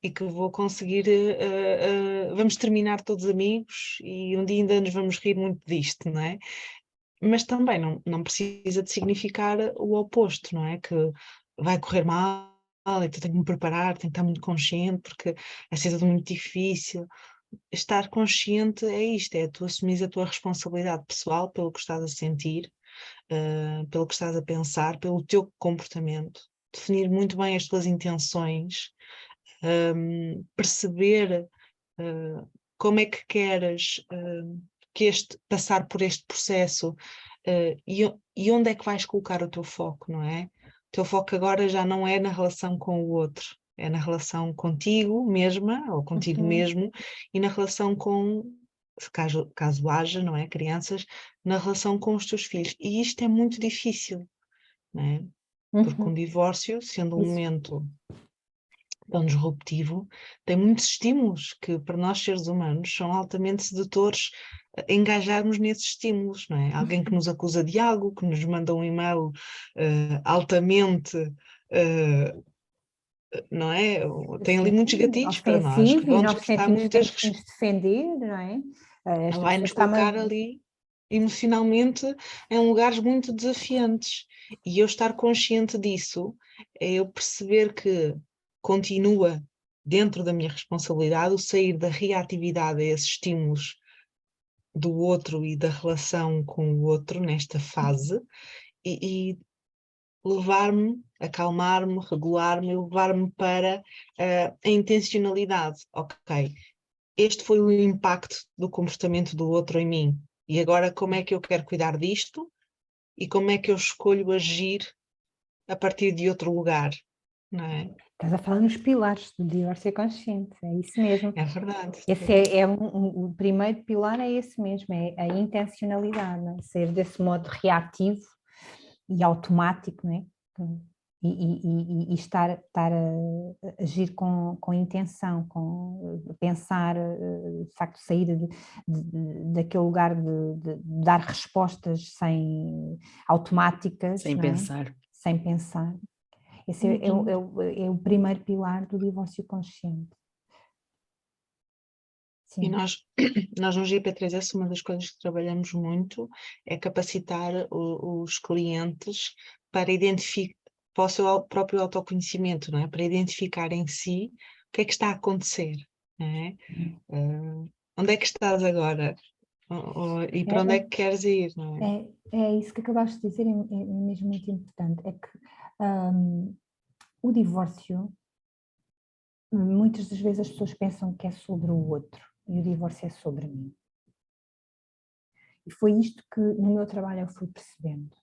e que vou conseguir, vamos terminar todos amigos e um dia ainda nos vamos rir muito disto, não é? Mas também não precisa de significar o oposto, não é? Que vai correr mal e tu tens que me preparar, tenho que estar muito consciente porque vai ser tudo muito difícil. Estar consciente é isto, é tu assumires a tua responsabilidade pessoal pelo que estás a sentir, pelo que estás a pensar, pelo teu comportamento, definir muito bem as tuas intenções, perceber como é que queres passar por este processo e onde é que vais colocar o teu foco, não é? O teu foco agora já não é na relação com o outro, é na relação contigo mesma ou contigo mesmo e na relação com, caso haja, não é? Crianças, na relação com os teus filhos. E isto é muito difícil, não é? Porque um divórcio, sendo um momento tão disruptivo, tem muitos estímulos que para nós seres humanos são altamente sedutores engajarmos nesses estímulos, não é? Alguém que nos acusa de algo, que nos manda um e-mail altamente, não é? Tem ali muitos gatilhos para nós, que Ofensivo e vão nós despertar sentimos que muitas temos que nos defender, não é? Esta pessoa vai-nos está-me colocar ali emocionalmente em lugares muito desafiantes. E eu estar consciente disso é eu perceber que continua dentro da minha responsabilidade o sair da reatividade a esses estímulos do outro e da relação com o outro nesta fase e levar-me, acalmar-me, regular-me e levar-me para a intencionalidade. Ok, este foi o impacto do comportamento do outro em mim. E agora como é que eu quero cuidar disto? E como é que eu escolho agir a partir de outro lugar? Não é? Estás a falar nos pilares do divórcio consciente, é isso mesmo. É verdade. Esse o primeiro pilar é esse mesmo, é a intencionalidade, não é? Sair desse modo reativo e automático, não é? E estar a agir com intenção, pensar, de facto, sair daquele lugar de dar respostas automáticas, Sem não é? pensar. Sem pensar. Esse é o primeiro pilar do divórcio consciente. E Sim. nós no GP3S, uma das coisas que trabalhamos muito é capacitar os clientes para identificar, para o seu próprio autoconhecimento, não é? Para identificar em si o que é que está a acontecer, não é? Onde é que estás agora? E para onde é que queres ir, não é? É isso que acabaste de dizer, é mesmo muito importante, é que o divórcio, muitas das vezes as pessoas pensam que é sobre o outro, e o divórcio é sobre mim. E foi isto que no meu trabalho eu fui percebendo.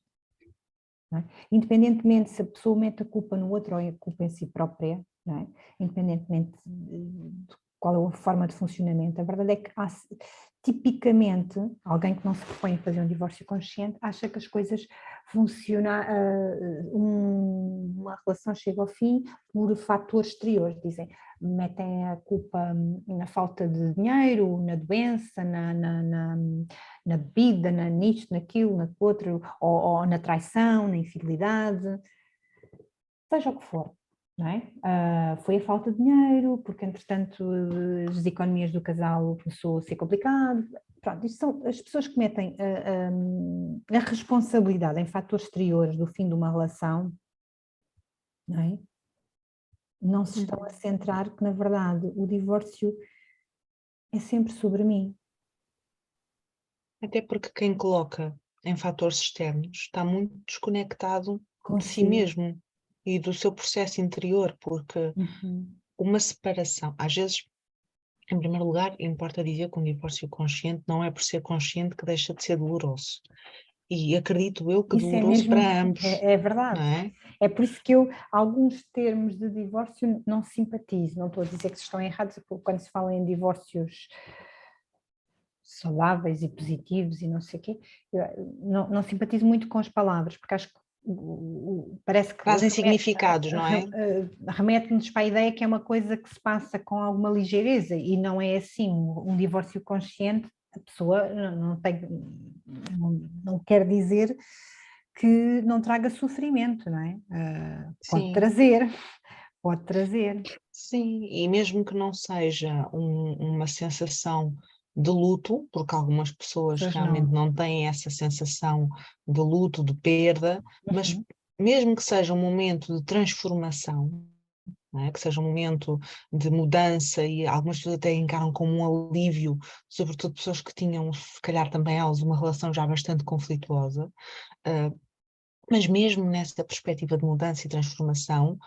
Não é? Independentemente se a pessoa mete a culpa no outro ou a culpa em si própria, não é? Independentemente de qual é a forma de funcionamento, a verdade é que tipicamente alguém que não se propõe a fazer um divórcio consciente acha que as coisas funcionam, uma relação chega ao fim por fatores exteriores, dizem, metem a culpa na falta de dinheiro, na doença, na bebida, nisto, naquilo, naquilo outro, ou na traição, na infidelidade, seja o que for. Não é? Foi a falta de dinheiro, porque entretanto as economias do casal começou a ser complicado. Pronto, isto são as pessoas que metem a responsabilidade em fatores exteriores do fim de uma relação, não é? não se estão a centrar que, na verdade, o divórcio é sempre sobre mim. Até porque quem coloca em fatores externos está muito desconectado de si Consigo. mesmo e do seu processo interior, porque Uhum. uma separação, às vezes, em primeiro lugar, importa dizer que um divórcio consciente não é por ser consciente que deixa de ser doloroso. E acredito eu que Isso é doloroso mesmo, para ambos, é verdade. não é? É por isso que eu, alguns termos de divórcio não simpatizo, não estou a dizer que estão errados, quando se fala em divórcios saudáveis e positivos e não sei o quê, eu não simpatizo muito com as palavras, porque acho que parece que Trazem significados, não é? remete-nos para a ideia que é uma coisa que se passa com alguma ligeireza e não é assim. Um divórcio consciente, a pessoa não quer dizer que não traga sofrimento, não é? Pode Sim, trazer. sim, e mesmo que não seja uma sensação de luto, porque algumas pessoas Pessoas realmente não. não têm essa sensação de luto, de perda, mas Uhum. mesmo que seja um momento de transformação, não é? Que seja um momento de mudança e algumas pessoas até encaram como um alívio, sobretudo pessoas que tinham, se calhar também elas, uma relação já bastante conflituosa, mas mesmo nessa perspectiva de mudança e transformação,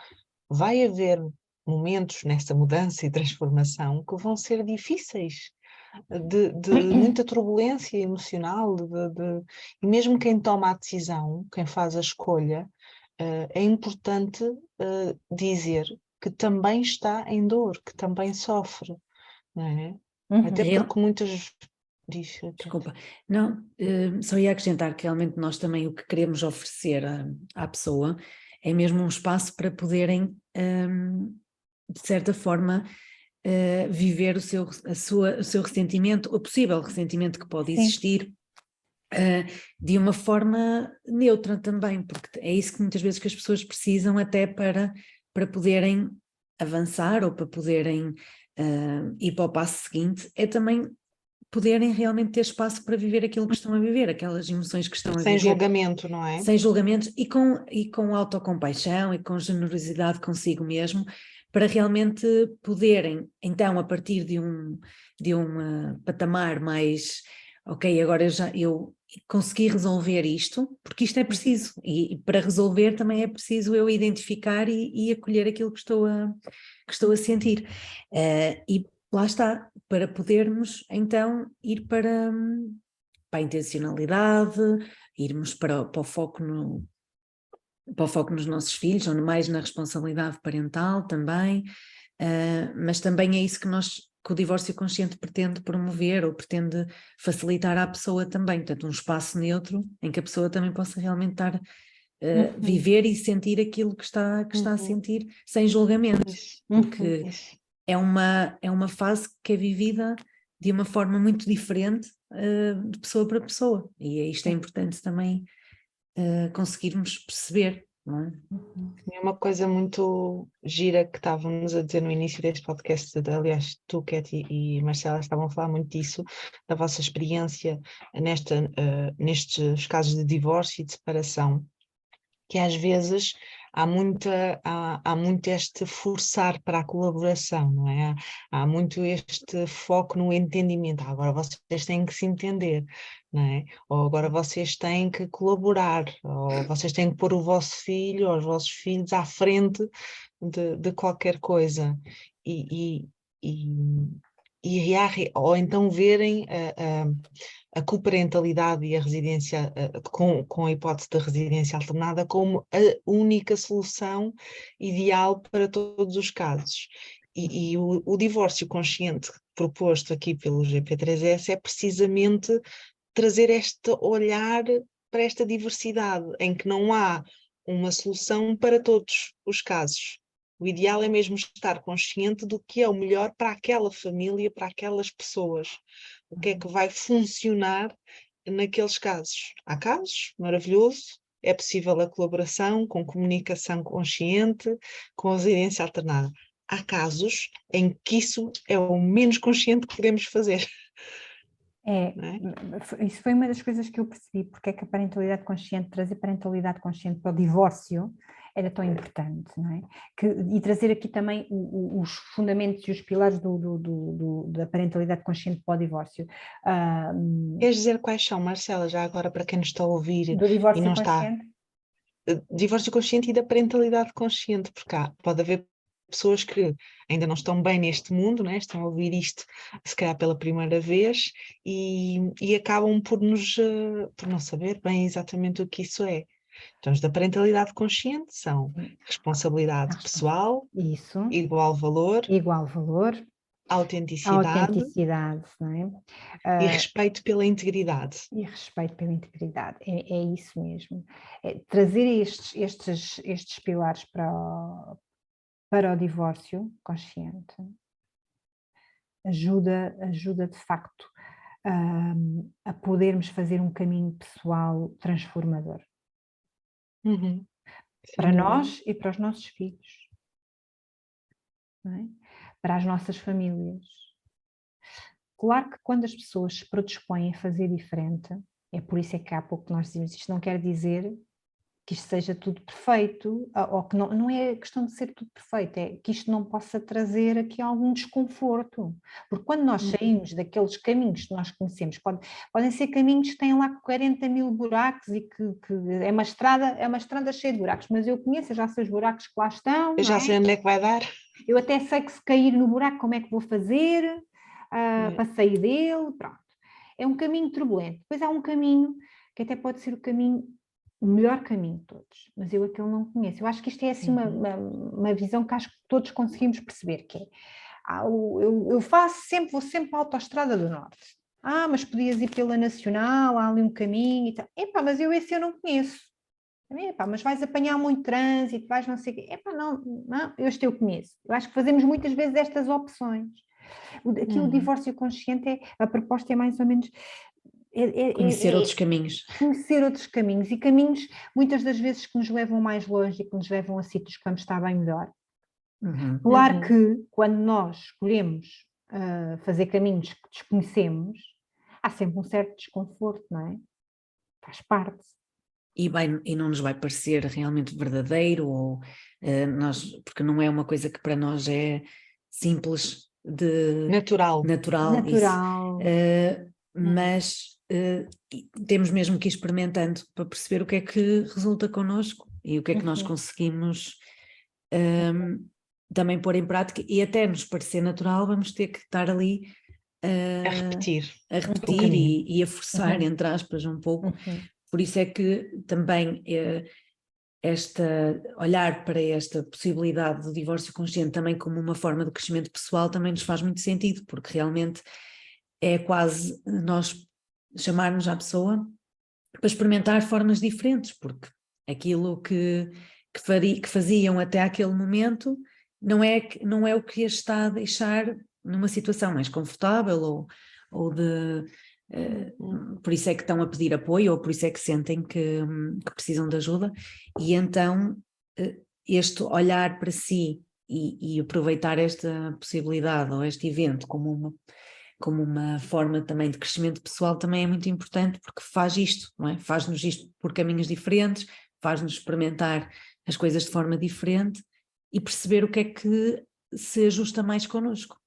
vai haver momentos nessa mudança e transformação que vão ser difíceis, de muita turbulência emocional, e mesmo quem toma a decisão, quem faz a escolha, é importante dizer que também está em dor, que também sofre, não é? Uhum. Até porque muitas... Diz, Desculpa, não, só ia acrescentar que realmente nós também o que queremos oferecer à pessoa é mesmo um espaço para poderem, de certa forma, viver o seu ressentimento, o possível ressentimento que pode Sim. existir, de uma forma neutra também, porque é isso que muitas vezes que as pessoas precisam até para poderem avançar ou para poderem ir para o passo seguinte, é também poderem realmente ter espaço para viver aquilo que estão a viver, aquelas emoções que estão a sem viver. julgamento, não é? Sem julgamentos e com autocompaixão e com generosidade consigo mesmo, para realmente poderem, então, a partir de um patamar mais, ok, agora eu consegui resolver isto, porque isto é preciso, e para resolver também é preciso eu identificar e acolher aquilo que estou a sentir. E lá está, para podermos então ir para a intencionalidade, irmos para o foco nos nossos filhos, ou mais na responsabilidade parental também, mas também é isso que o divórcio consciente pretende promover ou pretende facilitar à pessoa também, portanto um espaço neutro em que a pessoa também possa realmente estar viver e sentir aquilo que está a sentir sem julgamento, porque Isso. é uma fase que é vivida de uma forma muito diferente de pessoa para pessoa, e isto é importante também conseguirmos perceber, não é? É uma coisa muito gira que estávamos a dizer no início deste podcast, aliás, tu, Katy e Marcela estavam a falar muito disso, da vossa experiência nestes casos de divórcio e de separação, que às vezes há muito este forçar para a colaboração, não é? Há muito este foco no entendimento. Agora vocês têm que se entender, não é? Ou agora vocês têm que colaborar, ou vocês têm que pôr o vosso filho ou os vossos filhos à frente de qualquer coisa. E, e, ou então verem a coparentalidade e a residência, com a hipótese da residência alternada, como a única solução ideal para todos os casos. E o divórcio consciente proposto aqui pelo GP3S é precisamente trazer este olhar para esta diversidade, em que não há uma solução para todos os casos. O ideal é mesmo estar consciente do que é o melhor para aquela família, para aquelas pessoas. O que é que vai funcionar naqueles casos. Há casos, maravilhoso, é possível a colaboração com comunicação consciente, com residência alternada. Há casos em que isso é o menos consciente que podemos fazer. Não é? Isso foi uma das coisas que eu percebi, porque é que a parentalidade consciente, trazer parentalidade consciente para o divórcio, era tão importante, não é? E trazer aqui também os fundamentos e os pilares da parentalidade consciente para o divórcio. Queres dizer quais são, Marcela, já agora para quem nos está a ouvir Do e divórcio não está? consciente? Divórcio consciente e da parentalidade consciente, porque pode haver pessoas que ainda não estão bem neste mundo, né? Estão a ouvir isto se calhar pela primeira vez e acabam por não saber bem exatamente o que isso é. Então, os da parentalidade consciente são responsabilidade pessoal, Isso, igual valor, igual valor, autenticidade não é? e respeito pela integridade. E respeito pela integridade, é isso mesmo. Trazer estes pilares para o divórcio consciente ajuda de facto a podermos fazer um caminho pessoal transformador para nós e para os nossos filhos, não é? Para as nossas famílias. Claro que quando as pessoas se predispõem a fazer diferente, é por isso é que há pouco nós dizemos, isto não quer dizer que isto seja tudo perfeito, ou que não é questão de ser tudo perfeito, é que isto não possa trazer aqui algum desconforto, porque quando nós saímos daqueles caminhos que nós conhecemos, podem ser caminhos que têm lá 40 mil buracos e que é uma estrada cheia de buracos, mas eu conheço, eu já sei os buracos que lá estão, Eu já sei onde é que vai dar. eu até sei que se cair no buraco como é que vou fazer para sair dele, pronto. É um caminho turbulento. Depois há um caminho que até pode ser o melhor caminho de todos, mas eu aquele não conheço. Eu acho que isto é assim uma visão que acho que todos conseguimos perceber, que é, eu vou sempre para a autoestrada do Norte. Mas podias ir pela Nacional, há ali um caminho e tal. Mas esse eu não conheço. Mas vais apanhar muito trânsito, vais não sei o quê. Não, este eu conheço. Eu acho que fazemos muitas vezes estas opções. Aqui o divórcio consciente, a proposta é mais ou menos Conhecer outros caminhos. Conhecer outros caminhos e caminhos muitas das vezes que nos levam mais longe e que nos levam a sítios que vamos estar bem melhor. Claro que quando nós escolhemos fazer caminhos que desconhecemos, há sempre um certo desconforto, não é? Faz parte. E não nos vai parecer realmente verdadeiro, ou porque não é uma coisa que para nós é simples de natural. Mas temos mesmo que ir experimentando para perceber o que é que resulta connosco e o que é que nós conseguimos também pôr em prática, e até nos parecer natural vamos ter que estar ali a repetir e a forçar, entre aspas, um pouco. Por isso é que também olhar para esta possibilidade do divórcio consciente também como uma forma de crescimento pessoal também nos faz muito sentido, porque realmente é quase nós chamarmos à pessoa para experimentar formas diferentes, porque aquilo que faziam até aquele momento não é o que as está a deixar numa situação mais confortável ou de... por isso é que estão a pedir apoio, ou por isso é que sentem que precisam de ajuda, e então este olhar para si e aproveitar esta possibilidade ou este evento como uma forma também de crescimento pessoal também é muito importante, porque faz isto, não é? Faz-nos isto por caminhos diferentes, faz-nos experimentar as coisas de forma diferente e perceber o que é que se ajusta mais connosco.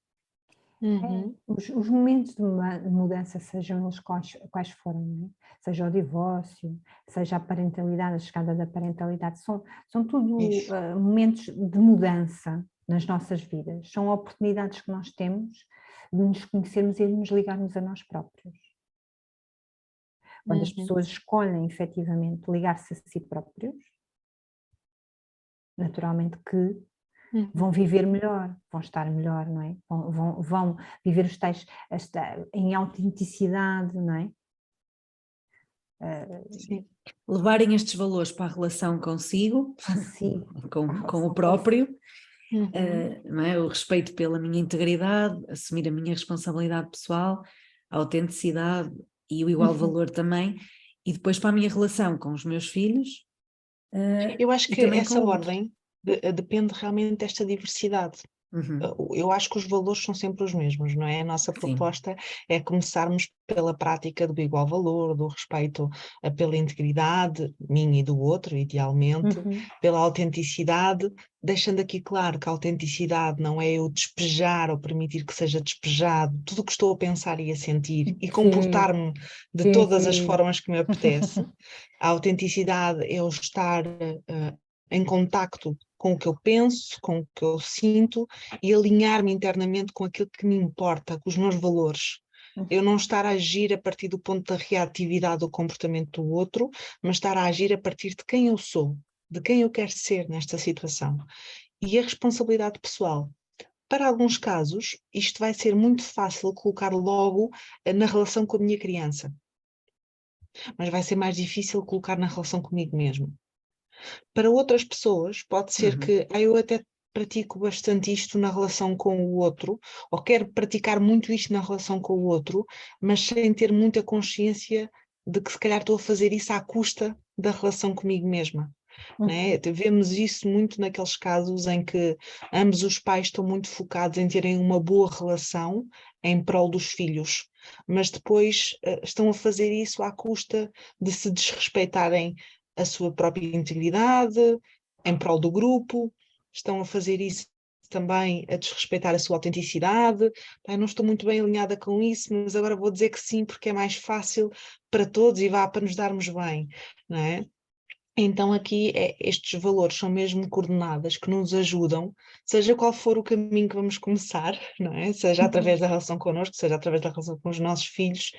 Os momentos de mudança, sejam eles quais forem, não é? Seja o divórcio, seja a parentalidade, a chegada da parentalidade, são tudo momentos de mudança nas nossas vidas, são oportunidades que nós temos de nos conhecermos e de nos ligarmos a nós próprios. Quando as pessoas escolhem efetivamente ligar-se a si próprios, naturalmente que vão viver melhor, vão estar melhor, não é? Vão viver os tais em autenticidade, não é? Sim. Levarem estes valores para a relação consigo, com o próprio, não é? O respeito pela minha integridade, assumir a minha responsabilidade pessoal, a autenticidade e o igual valor também, e depois para a minha relação com os meus filhos. Eu acho que essa ordem depende realmente desta diversidade. Eu acho que os valores são sempre os mesmos, não é? A nossa Sim. proposta é começarmos pela prática do igual valor, do respeito pela integridade, minha e do outro, idealmente, pela autenticidade, deixando aqui claro que a autenticidade não é eu despejar ou permitir que seja despejado tudo o que estou a pensar e a sentir e comportar-me de Sim, todas as sim. formas que me apetece. A autenticidade é eu estar em contacto com o que eu penso, com o que eu sinto e alinhar-me internamente com aquilo que me importa, com os meus valores. Eu não estar a agir a partir do ponto da reatividade do comportamento do outro, mas estar a agir a partir de quem eu sou, de quem eu quero ser nesta situação. E a responsabilidade pessoal. Para alguns casos, isto vai ser muito fácil colocar logo na relação com a minha criança, mas vai ser mais difícil colocar na relação comigo mesmo. Para outras pessoas, pode ser que eu até pratico bastante isto na relação com o outro, ou quero praticar muito isto na relação com o outro, mas sem ter muita consciência de que se calhar estou a fazer isso à custa da relação comigo mesma. Né? Vemos isso muito naqueles casos em que ambos os pais estão muito focados em terem uma boa relação em prol dos filhos, mas depois estão a fazer isso à custa de se desrespeitarem a sua própria integridade, em prol do grupo, estão a fazer isso também a desrespeitar a sua autenticidade. Eu não estou muito bem alinhada com isso, mas agora vou dizer que sim, porque é mais fácil para todos e vá para nos darmos bem, não é? Então aqui estes valores são mesmo coordenadas que nos ajudam, seja qual for o caminho que vamos começar, não é? Seja através da relação connosco, seja através da relação com os nossos filhos,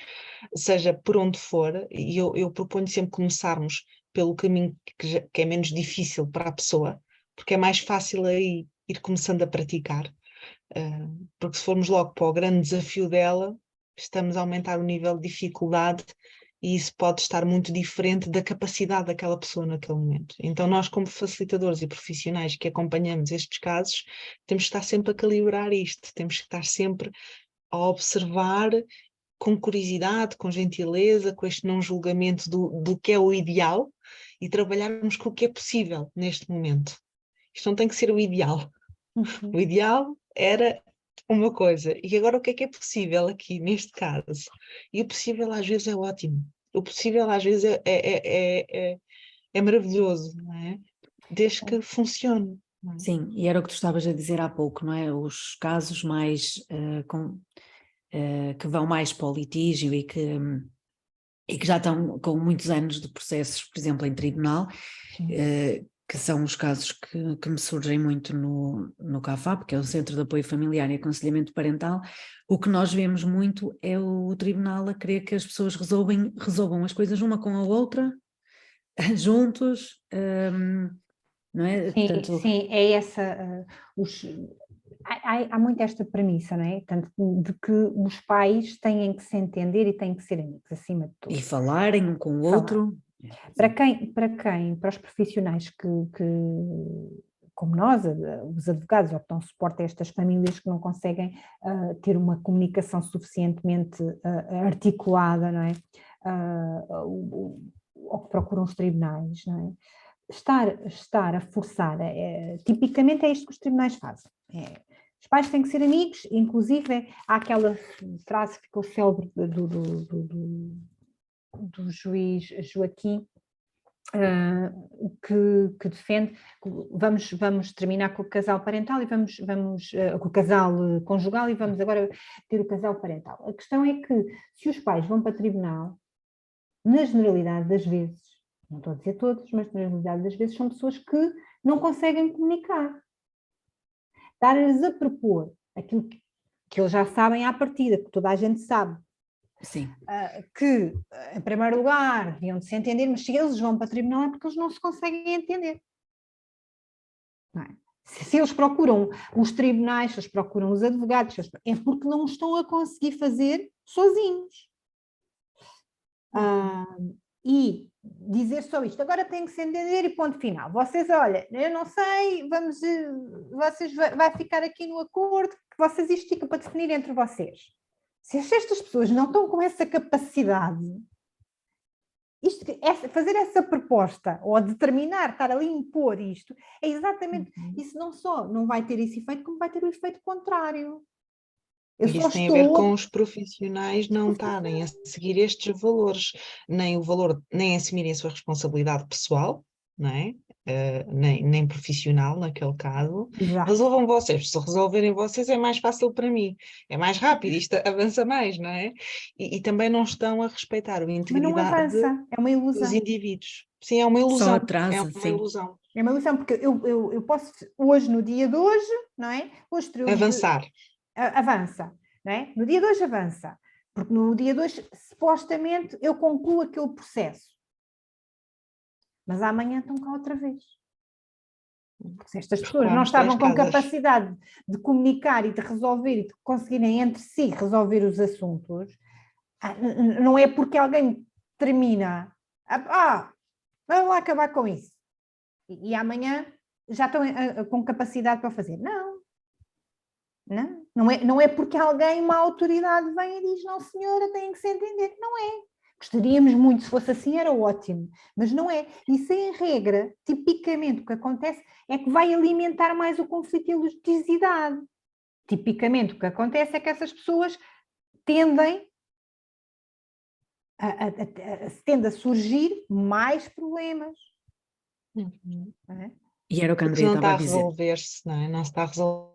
seja por onde for, e eu proponho sempre começarmos pelo caminho que é menos difícil para a pessoa, porque é mais fácil aí ir começando a praticar, porque se formos logo para o grande desafio dela, estamos a aumentar o nível de dificuldade e isso pode estar muito diferente da capacidade daquela pessoa naquele momento. Então nós, como facilitadores e profissionais que acompanhamos estes casos, temos que estar sempre a calibrar isto, temos que estar sempre a observar com curiosidade, com gentileza, com este não julgamento do que é o ideal e trabalharmos com o que é possível neste momento. Isto não tem que ser o ideal. O ideal era uma coisa, e agora o que é possível aqui, neste caso? E o possível às vezes é ótimo, o possível às vezes é maravilhoso, não é? Desde que funcione. Não é? Sim, e era o que tu estavas a dizer há pouco, não é? Os casos mais que vão mais para o litígio e que já estão com muitos anos de processos, por exemplo, em tribunal, que são os casos que me surgem muito no CAFAP, que é o Centro de Apoio Familiar e Aconselhamento Parental. O que nós vemos muito é o tribunal a querer que as pessoas resolvam as coisas uma com a outra, juntos, não é? Sim, Portanto, sim, é essa. Há muito esta premissa, não é? Tanto de que os pais têm que se entender e têm que ser amigos, acima de tudo. e falarem um com o outro. Para os profissionais como nós, os advogados, ou que dão suporte a estas famílias que não conseguem ter uma comunicação suficientemente articulada, não é? Ou que procuram os tribunais, não é? Estar a forçar, tipicamente é isto que os tribunais fazem. Os pais têm que ser amigos, inclusive há aquela frase que ficou célebre do juiz Joaquim, que defende, vamos terminar com o casal parental e vamos com o casal conjugal e vamos agora ter o casal parental. A questão é que se os pais vão para tribunal, na generalidade das vezes, não estou a dizer todos, mas na generalidade das vezes são pessoas que não conseguem comunicar. Estar-lhes a propor aquilo que eles já sabem à partida, que toda a gente sabe. Sim. Que, em primeiro lugar, deviam de se entender, mas se eles vão para o tribunal é porque eles não se conseguem entender. Não é? Se eles procuram os tribunais, se eles procuram os advogados, é porque não estão a conseguir fazer sozinhos. E dizer só isto, agora tem que se entender e ponto final. Vocês, olha, eu não sei, vocês vai ficar aqui no acordo, que vocês isto fica para definir entre vocês. Se estas pessoas não estão com essa capacidade, fazer essa proposta ou determinar, estar ali a impor isto, é exatamente isso. Não vai ter esse efeito, como vai ter o efeito contrário. Isso tem a ver com os profissionais não estarem a seguir estes valores, nem assumirem a sua responsabilidade pessoal, não é? Nem profissional naquele caso. Exato. Resolvam vocês, se resolverem vocês é mais fácil para mim, é mais rápido, isto avança mais, não é? E também não estão a respeitar a Mas não integridade avança, é uma dos ilusão. indivíduos. Sim, é uma Só ilusão. atrasa, É uma sim. ilusão. É uma ilusão, porque eu posso, hoje, no dia de hoje, não é? Avançar. Avança, não é? No dia de hoje avança, porque no dia de hoje, supostamente, eu concluo aquele processo. Mas amanhã estão cá outra vez. Porque se estas pessoas não estavam com capacidade de comunicar e de resolver e de conseguirem entre si resolver os assuntos, não é porque alguém termina, vamos lá acabar com isso. E amanhã já estão com capacidade para fazer. Não é porque alguém, uma autoridade, vem e diz, não senhora, tem que se entender. Não é. Gostaríamos muito, se fosse assim era ótimo, mas não é. Isso em regra, tipicamente o que acontece é que vai alimentar mais o conflito e a litigiosidade. Tipicamente o que acontece é que essas pessoas tendem a surgir mais problemas. Não é? E era o que a Porque Andrea não estava está a a dizer. resolver-se, não é? Não se está a resolver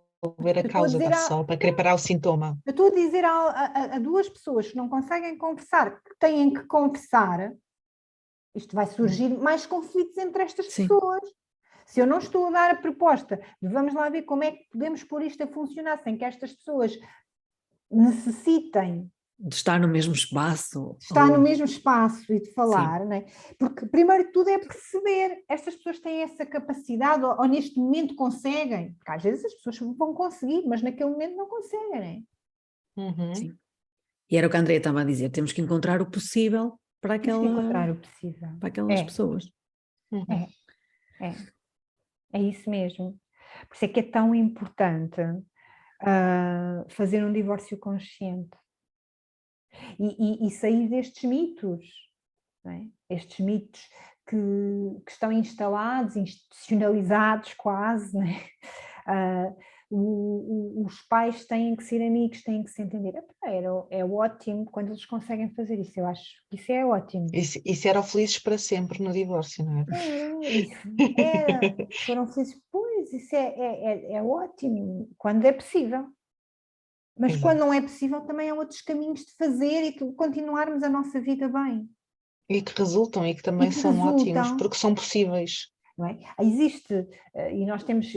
a causa, está só para querer parar o sintoma. Eu estou a dizer a duas pessoas que não conseguem conversar, que têm que conversar, isto vai surgir mais conflitos entre estas pessoas. Se eu não estou a dar a proposta de vamos lá ver como é que podemos pôr isto a funcionar sem que estas pessoas necessitem de estar no mesmo espaço. Estar no mesmo espaço e de falar, não é? Porque primeiro de tudo é perceber, estas pessoas têm essa capacidade ou neste momento conseguem, porque às vezes as pessoas vão conseguir, mas naquele momento não conseguem, não é? Sim. E era o que a Andrea estava a dizer, temos que encontrar o possível para aquelas pessoas. É isso mesmo. Por isso é que é tão importante fazer um divórcio consciente. E sair destes mitos, não é? Estes mitos que estão instalados, institucionalizados quase, não é? Os pais têm que ser amigos, têm que se entender. É ótimo quando eles conseguem fazer isso, eu acho que isso é ótimo. Isso era felizes para sempre no divórcio, não é? Foram felizes, pois, isso é ótimo, quando é possível. Mas Exato. Quando não é possível, também há outros caminhos de fazer e de continuarmos a nossa vida bem. E que resultam e que também são ótimos, porque são possíveis. Não é? Existe, e nós temos,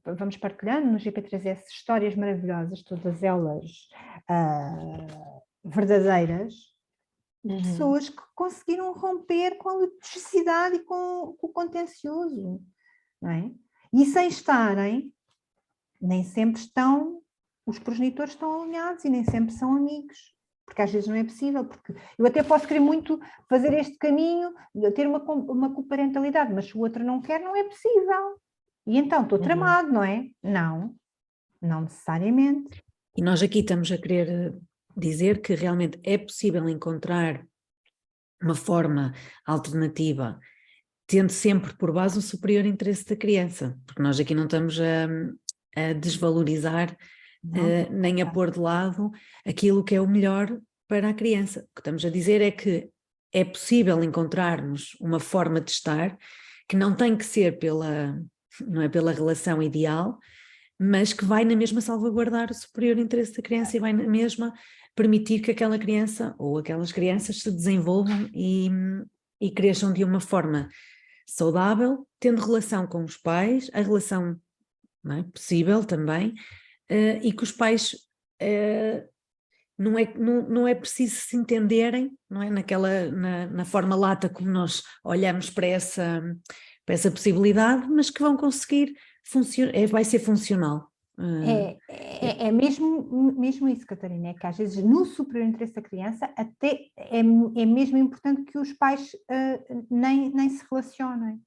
vamos partilhando no GP3S histórias maravilhosas, todas elas verdadeiras, de pessoas que conseguiram romper com a litigiosidade e com o contencioso. Não é? E sem estarem, nem sempre os progenitores estão alinhados e nem sempre são amigos, porque às vezes não é possível, porque eu até posso querer muito fazer este caminho, ter uma coparentalidade, mas se o outro não quer, não é possível. E então estou tramado, não é? Não necessariamente. E nós aqui estamos a querer dizer que realmente é possível encontrar uma forma alternativa, tendo sempre por base o superior interesse da criança, porque nós aqui não estamos a desvalorizar nem a pôr de lado aquilo que é o melhor para a criança. O que estamos a dizer é que é possível encontrarmos uma forma de estar que não tem que ser não é pela relação ideal, mas que vai na mesma salvaguardar o superior interesse da criança e vai na mesma permitir que aquela criança ou aquelas crianças se desenvolvam e cresçam de uma forma saudável, tendo relação com os pais, a relação, não é, possível também, e que os pais não é preciso se entenderem, não é, na forma lata como nós olhamos para essa possibilidade, mas que vão conseguir funcionar, vai ser funcional. É mesmo isso, Catarina, é que às vezes no superior interesse da criança até é mesmo importante que os pais nem se relacionem.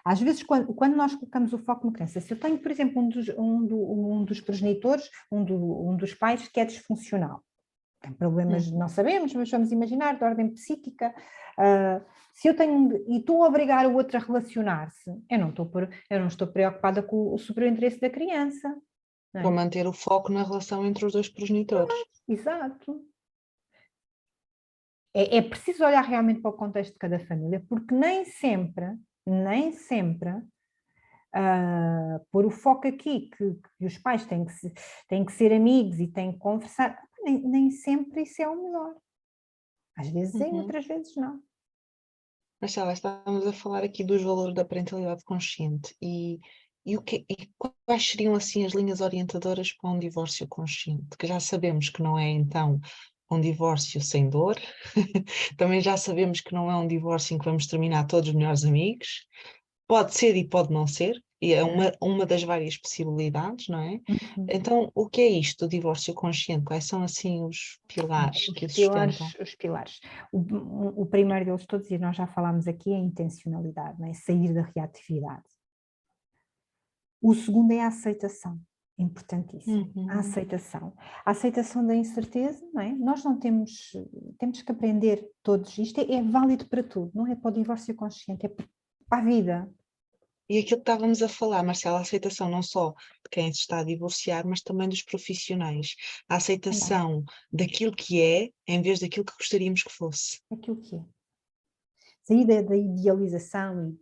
Às vezes quando nós colocamos o foco na criança, se eu tenho, por exemplo, um dos progenitores, um dos pais que é disfuncional, tem problemas, não sabemos, mas vamos imaginar, de ordem psíquica. Se eu tenho, e estou a obrigar o outro a relacionar-se, eu não estou preocupada com o superior interesse da criança. Não é? Vou manter o foco na relação entre os dois progenitores. Exato. É preciso olhar realmente para o contexto de cada família, porque nem sempre, pôr o foco aqui, que os pais têm que ser amigos e têm que conversar, nem sempre isso é o melhor. Às vezes é, outras vezes não. Marcela, estávamos a falar aqui dos valores da parentalidade consciente e quais seriam assim as linhas orientadoras para um divórcio consciente? Que já sabemos que não é então um divórcio sem dor, também já sabemos que não é um divórcio em que vamos terminar todos os melhores amigos, pode ser e pode não ser, e é uma das várias possibilidades, não é? Então, o que é isto, o divórcio consciente? Quais são assim os pilares que o sustentam? Os pilares. O primeiro deles todos, e nós já falámos aqui, é a intencionalidade, não é? Sair da reatividade. O segundo é a aceitação, importantíssimo, a aceitação. A aceitação da incerteza, não é? Nós não temos que aprender todos, isto é válido para tudo, não é para o divórcio consciente, é para a vida. E aquilo que estávamos a falar, Marcela, a aceitação não só de quem se está a divorciar, mas também dos profissionais. A aceitação daquilo que é, em vez daquilo que gostaríamos que fosse. Aquilo que é. Sair da idealização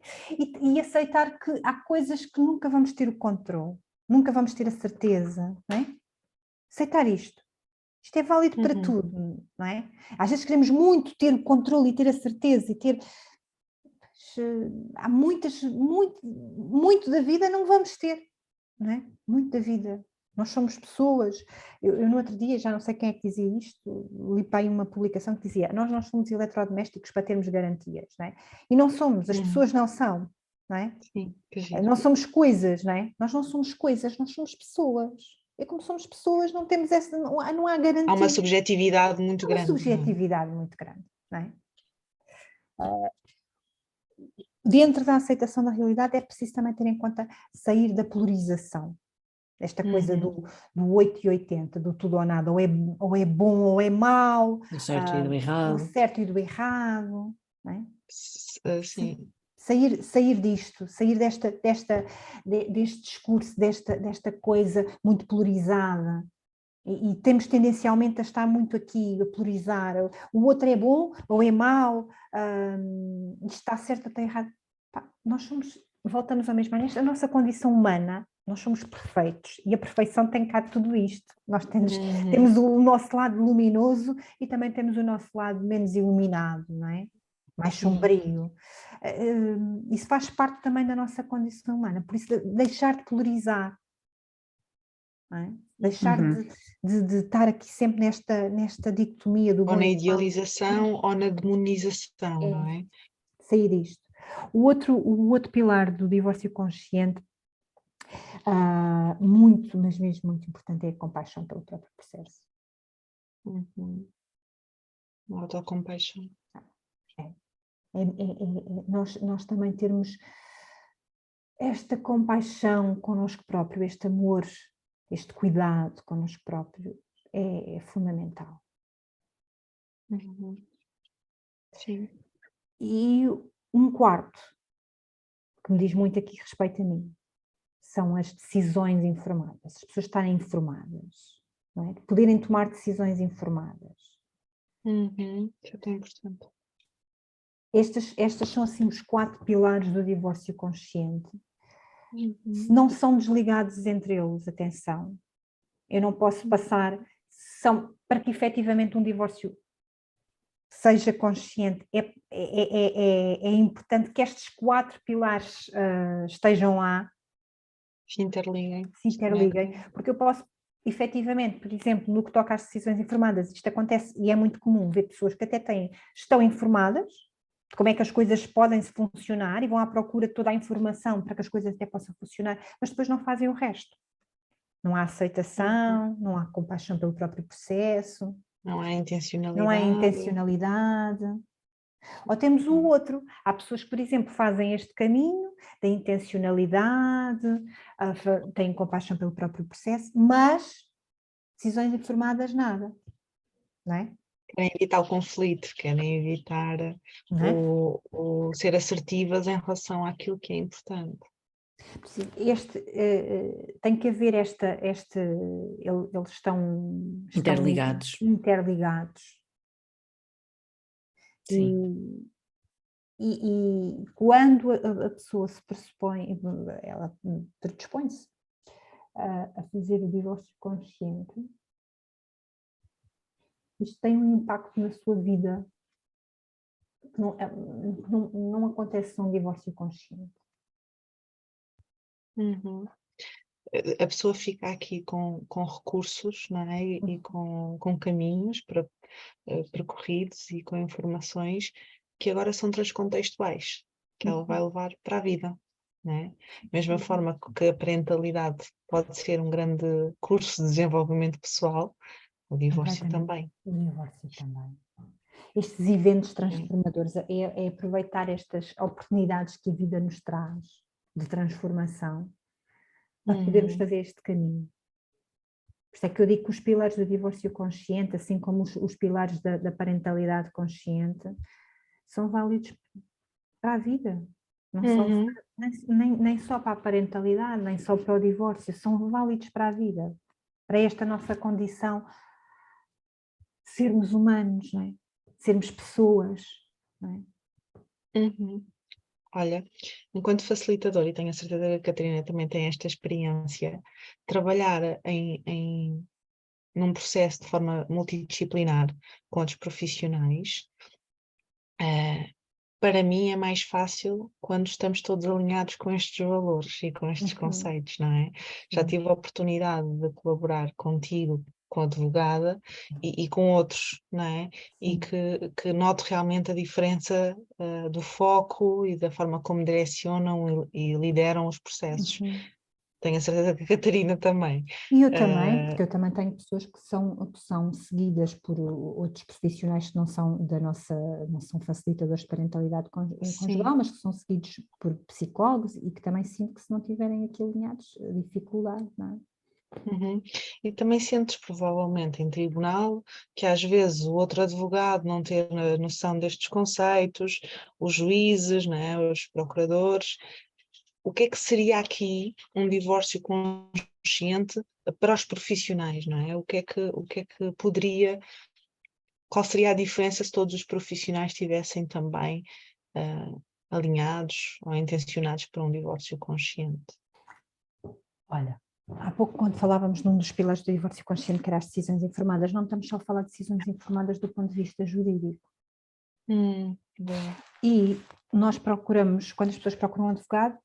e aceitar que há coisas que nunca vamos ter o controle, nunca vamos ter a certeza, não é? Aceitar isto. Isto é válido para tudo, não é? Às vezes queremos muito ter o controle e ter a certeza e ter... Há muito da vida não vamos ter, não é? Muito da vida. Nós somos pessoas. Eu no outro dia, já não sei quem é que dizia isto, li para aí uma publicação que dizia: nós não somos eletrodomésticos para termos garantias, não é? E não somos, as pessoas não são, não é? Sim, Não somos coisas, não é? Nós não somos coisas, nós somos pessoas. E como somos pessoas, não temos essa, não há garantia. Há uma subjetividade muito grande. Uma subjetividade muito grande, não é? Dentro da aceitação da realidade é preciso também ter em conta sair da polarização. Esta coisa do 8 e 80, do tudo ou nada, ou é bom ou é mau, Do certo e do errado. do certo e do errado, não é? Sim. Sair disto, sair deste discurso, desta coisa muito polarizada. E temos tendencialmente a estar muito aqui, a polarizar. O outro é bom ou é mau, isto está certo ou está errado. Nós somos, voltamos à mesma, a nossa condição humana, nós somos perfeitos e a perfeição tem cá tudo isto. Nós temos o nosso lado luminoso e também temos o nosso lado menos iluminado, não é? Mais sombrio. Isso faz parte também da nossa condição humana, por isso deixar de polarizar. Não é? Deixar de estar aqui sempre nesta dicotomia do bom ou na e idealização ou na demonização, não é? Sair disto. O outro pilar do divórcio consciente, muito, mas mesmo muito importante, é a compaixão pelo próprio processo. A autocompaixão. Nós também termos esta compaixão connosco próprio, este amor, este cuidado connosco próprio é fundamental. Sim. E um quarto, que me diz muito aqui respeito a mim, são as decisões informadas, as pessoas estarem informadas, não é? Poderem tomar decisões informadas. Isso é tão importante. Estas são assim os 4 pilares do divórcio consciente. Se não são desligados entre eles, atenção, eu não posso passar, para que efetivamente um divórcio seja consciente, é importante que estes 4 pilares estejam lá, Se interliguem. porque eu posso, efetivamente, por exemplo, no que toca às decisões informadas, isto acontece e é muito comum ver pessoas que até estão informadas de como é que as coisas podem funcionar e vão à procura de toda a informação para que as coisas até possam funcionar, mas depois não fazem o resto. Não há aceitação, não há compaixão pelo próprio processo. Não há intencionalidade. Não há intencionalidade. Ou temos o outro. Há pessoas que, por exemplo, fazem este caminho da intencionalidade, têm compaixão pelo próprio processo, mas decisões informadas nada. não é? Querem evitar o conflito, querem evitar Não é? o ser assertivas em relação àquilo que é importante. Tem que haver eles estão Interligados. interligados. Sim. E quando a pessoa se pressupõe, ela predispõe-se a fazer o divórcio consciente, isto tem um impacto na sua vida que não acontece num divórcio consciente. Uhum. A pessoa fica aqui com recursos, não é? E com caminhos percorridos e com informações que agora são transcontextuais, que ela vai levar para a vida, não é? Mesma forma que a parentalidade pode ser um grande curso de desenvolvimento pessoal, o divórcio também. O divórcio também. Estes eventos transformadores, é aproveitar estas oportunidades que a vida nos traz de transformação para podermos fazer este caminho. Por isso é que eu digo que os pilares do divórcio consciente, assim como os pilares da parentalidade consciente, são válidos para a vida. Não só, nem só para a parentalidade, nem só para o divórcio, são válidos para a vida. Para esta nossa condição de sermos humanos, não é? De sermos pessoas, não é? Olha, enquanto facilitador, e tenho a certeza que a Catarina também tem esta experiência, trabalhar num processo de forma multidisciplinar com outros profissionais, para mim é mais fácil quando estamos todos alinhados com estes valores e com estes conceitos, não é? Já tive a oportunidade de colaborar contigo, com a advogada e com outros, não é? E que noto realmente a diferença do foco e da forma como direcionam e lideram os processos. Tenho a certeza que a Catarina também. E eu também, porque eu também tenho pessoas que são seguidas por outros profissionais que não são não são facilitadores de parentalidade conjugal, mas que são seguidos por psicólogos e que também sinto que se não tiverem aqui alinhados, dificuldade, não é? E também sentes provavelmente em tribunal que às vezes o outro advogado não ter noção destes conceitos, os juízes, não é? Os procuradores. O que é que seria aqui um divórcio consciente para os profissionais, não é? O que é que poderia, qual seria a diferença se todos os profissionais estivessem também alinhados ou intencionados para um divórcio consciente? Olha, há pouco quando falávamos num dos pilares do divórcio consciente, que era as decisões informadas, não estamos só a falar de decisões informadas do ponto de vista jurídico. E nós procuramos, quando as pessoas procuram um advogado,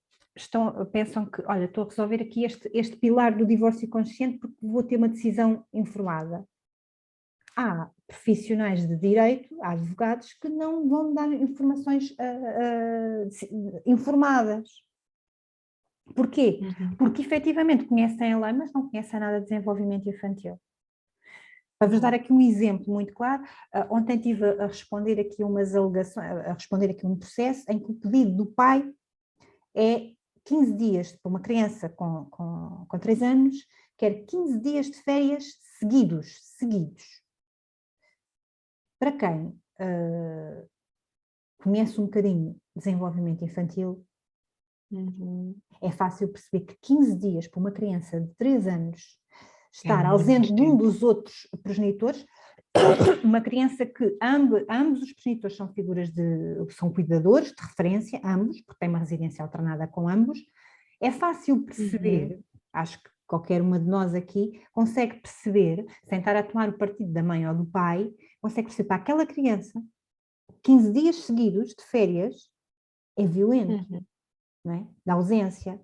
pensam que, olha, estou a resolver aqui este pilar do divórcio consciente porque vou ter uma decisão informada. Há profissionais de direito, há advogados que não vão dar informações informadas. Porquê? Porque efetivamente conhecem a lei, mas não conhecem nada de desenvolvimento infantil. Para vos dar aqui um exemplo muito claro, ontem estive a responder aqui umas alegações, a responder aqui um processo em que o pedido do pai é 15 dias para uma criança com 3 anos, quer 15 dias de férias seguidos. Para quem conhece um bocadinho desenvolvimento infantil, é fácil perceber que 15 dias para uma criança de 3 anos estar ausente de um dos outros progenitores, uma criança que ambos os progenitores são são cuidadores de referência, ambos, porque tem uma residência alternada com ambos, é fácil perceber, acho que qualquer uma de nós aqui consegue perceber, sem estar a tomar o partido da mãe ou do pai, consegue perceber para aquela criança, 15 dias seguidos de férias é violento, não é? Da ausência.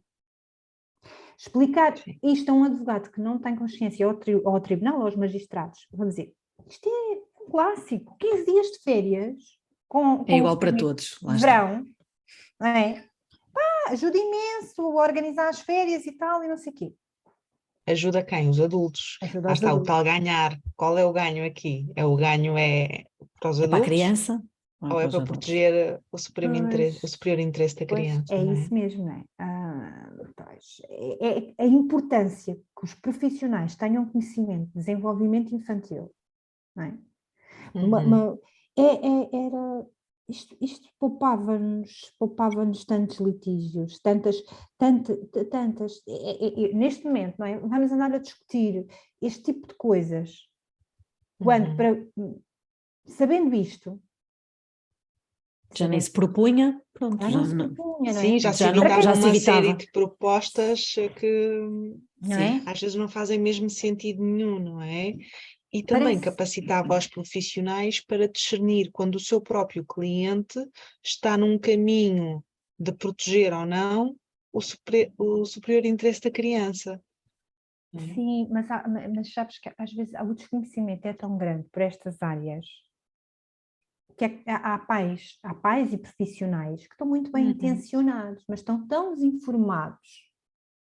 Explicar isto a um advogado que não tem consciência ao tribunal, aos magistrados, vão dizer, isto é um clássico, 15 dias de férias é igual para todos, lá verão, não é? Ajuda imenso a organizar as férias e tal, e não sei o quê. Ajuda quem? Os adultos. Ajuda Lá os está adultos. o tal ganhar. Qual é o ganho aqui? O ganho para os adultos? Para a criança? Ou é para proteger o superior interesse da criança? É isso mesmo, não é? A importância que os profissionais tenham conhecimento de desenvolvimento infantil, não é? Isto poupava-nos tantos litígios, tantas. Neste momento, não é? Vamos andar a discutir este tipo de coisas, quando, sabendo isto, Já nem se propunha, pronto, já não se propunha, não é? Sim, já se Já não- evitava já se uma evitava. série de propostas que Não é? às vezes não fazem mesmo sentido nenhum, não é? E também Parece- capacitava os profissionais para discernir quando o seu próprio cliente está num caminho de proteger ou não o superior interesse da criança. não é? Sim, mas sabes que às vezes o desconhecimento é tão grande por estas áreas que há pais e profissionais que estão muito bem intencionados, mas estão tão desinformados.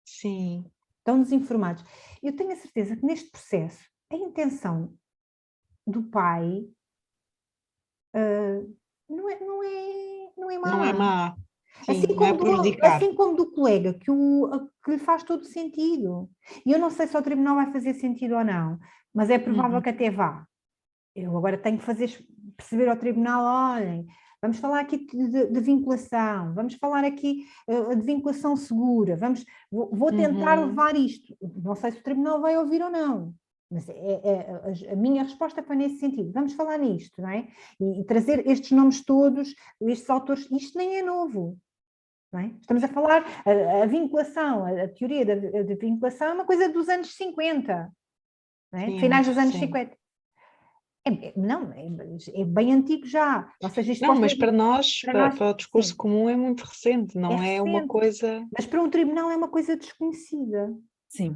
Sim. Estão desinformados. Eu tenho a certeza que neste processo a intenção do pai não é má. Não é má. Sim, Assim não é prejudicar. assim como do colega, que lhe faz todo sentido. E eu não sei se ao tribunal vai fazer sentido ou não, mas é provável que até vá. Eu agora tenho que perceber ao tribunal, olhem, vamos falar aqui de vinculação, vamos falar aqui de vinculação segura, vou tentar levar isto. Não sei se o tribunal vai ouvir ou não, mas a minha resposta foi nesse sentido. Vamos falar nisto, não é? E trazer estes nomes todos, estes autores, isto nem é novo. Não é? Estamos a falar, a vinculação, a teoria da vinculação é uma coisa dos anos 50, não é? Sim, Finais dos anos sim. 50. Não, é bem antigo já. Ou seja, isto Não, mas para nós, para o discurso sim, comum é muito recente, não é uma recente, coisa... mas para um tribunal é uma coisa desconhecida. Sim,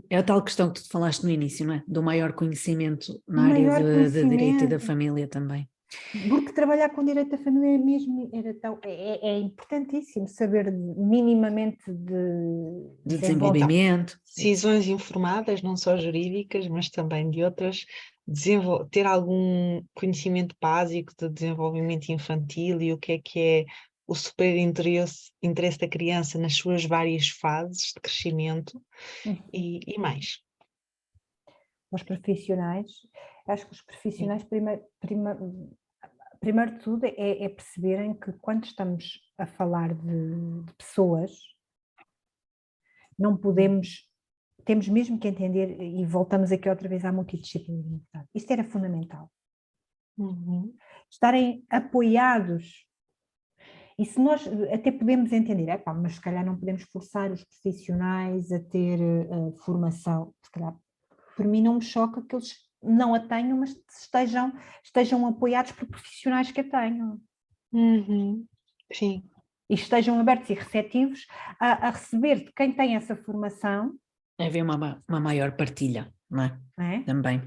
é a tal questão que tu falaste no início, não é? Do maior conhecimento na Maior área de direito e da conhecimento. família também. Porque trabalhar com direito da família é importantíssimo saber minimamente de desenvolvimento. Decisões informadas, não só jurídicas, mas também de outras, ter algum conhecimento básico de desenvolvimento infantil e o que é o superior interesse da criança nas suas várias fases de crescimento e mais. Os profissionais, acho que os profissionais primeiro de tudo é perceberem que quando estamos a falar de pessoas, não podemos, temos mesmo que entender, e voltamos aqui outra vez à multidisciplinaridade. Isto era fundamental. Estarem apoiados. E se nós até podemos entender, mas se calhar não podemos forçar os profissionais a ter formação, se calhar, por mim não me choca que eles não a tenham, mas estejam apoiados por profissionais que a tenham. Sim. E estejam abertos e receptivos a receber de quem tem essa formação. É haver uma maior partilha, não é? É? Também.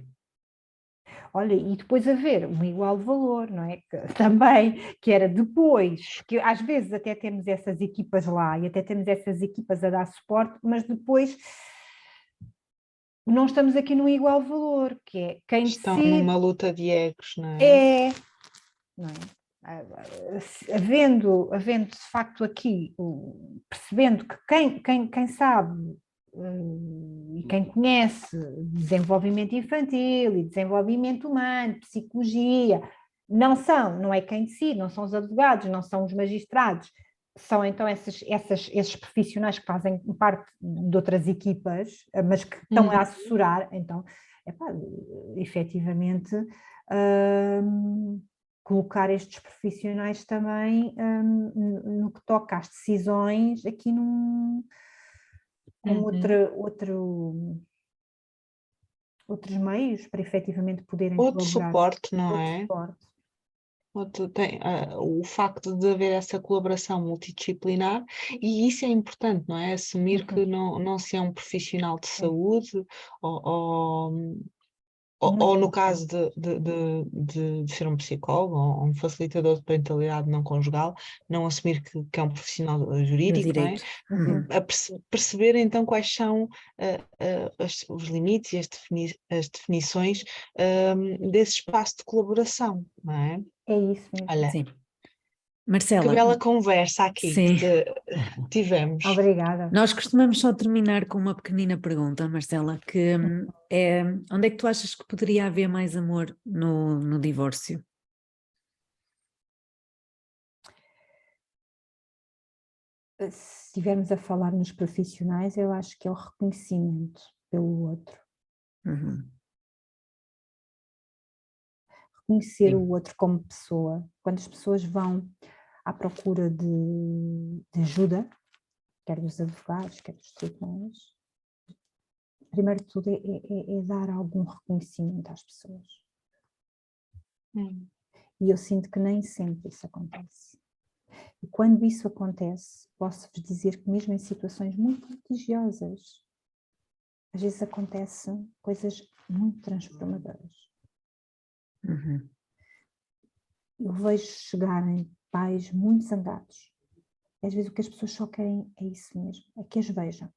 Olha, e depois haver um igual valor, não é? Também, que era depois, que às vezes até temos essas equipas lá e até temos essas equipas a dar suporte, mas depois não estamos aqui num igual valor, que é quem Estão decide... numa luta de egos, não é? Não é? Havendo de facto aqui, percebendo que quem sabe e quem conhece desenvolvimento infantil e desenvolvimento humano, psicologia, não é quem decide, não são os advogados, não são os magistrados, são então esses profissionais que fazem parte de outras equipas, mas que estão a assessorar, então, efetivamente, colocar estes profissionais também no que toca às decisões aqui com outros meios para efetivamente poderem Outro colaborar. suporte, não Outro é? suporte. O facto de haver essa colaboração multidisciplinar, e isso é importante, não é? Assumir que não se é um profissional de saúde ou no caso de ser um psicólogo ou um facilitador de parentalidade não conjugal, não assumir que é um profissional jurídico, não é? Perceber então quais são os limites e as definições desse espaço de colaboração, não é? É isso mesmo. Olha, Sim. Marcela, Que bela conversa aqui sim. que tivemos. Obrigada. Nós costumamos só terminar com uma pequenina pergunta, Marcela, que é onde é que tu achas que poderia haver mais amor no divórcio? Se estivermos a falar nos profissionais, eu acho que é o reconhecimento pelo outro. Uhum. Reconhecer Sim. o outro como pessoa. Quando as pessoas vão à procura de ajuda, quer dos advogados, quer dos tribunais, primeiro de tudo é dar algum reconhecimento às pessoas. E eu sinto que nem sempre isso acontece. E quando isso acontece, posso-vos dizer que mesmo em situações muito litigiosas, às vezes acontecem coisas muito transformadoras. Uhum. Eu vejo chegarem pais muito zangados. E às vezes o que as pessoas só querem é isso mesmo, é que as vejam.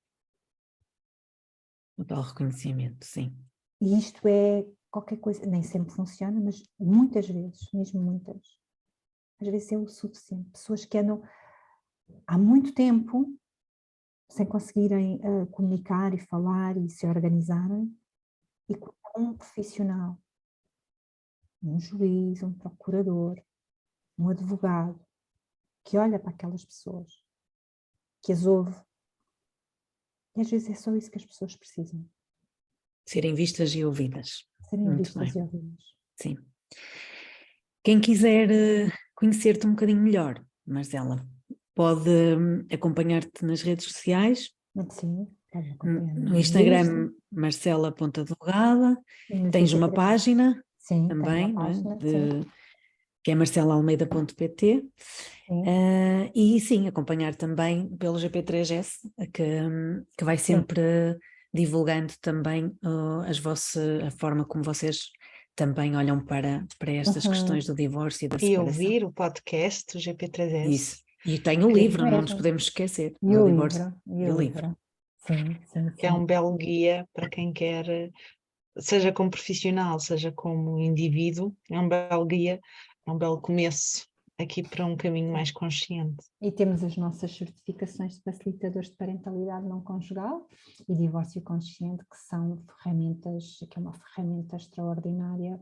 O tal reconhecimento, sim. E isto é qualquer coisa, nem sempre funciona, mas muitas vezes, mesmo muitas, às vezes é o suficiente. Pessoas que andam há muito tempo sem conseguirem comunicar e falar e se organizarem, e com um profissional, um juiz, um procurador, um advogado, que olha para aquelas pessoas, que as ouve, e às vezes é só isso que as pessoas precisam. Serem vistas e ouvidas. Serem Muito vistas bem. e ouvidas. Sim. Quem quiser conhecer-te um bocadinho melhor, Marcela, pode acompanhar-te nas redes sociais, Sim, pode acompanhar no Instagram Marcela.advogada, tens uma página sim, também, tenho uma não é? página, sim. Que é marcelaalmeida.pt, Sim. e sim, acompanhar também pelo GP3S, que vai sempre divulgando também a forma como vocês também olham para estas questões do divórcio e da E separação. ouvir o podcast do GP3S. Isso. E tem o livro, não nos podemos esquecer. E o livro. E o livro. Sim, sim, que é um belo guia para quem quer, seja como profissional, seja como indivíduo, é um belo guia, é um belo começo aqui para um caminho mais consciente. E temos as nossas certificações de facilitadores de parentalidade não conjugal e divórcio consciente, que são ferramentas, que é uma ferramenta extraordinária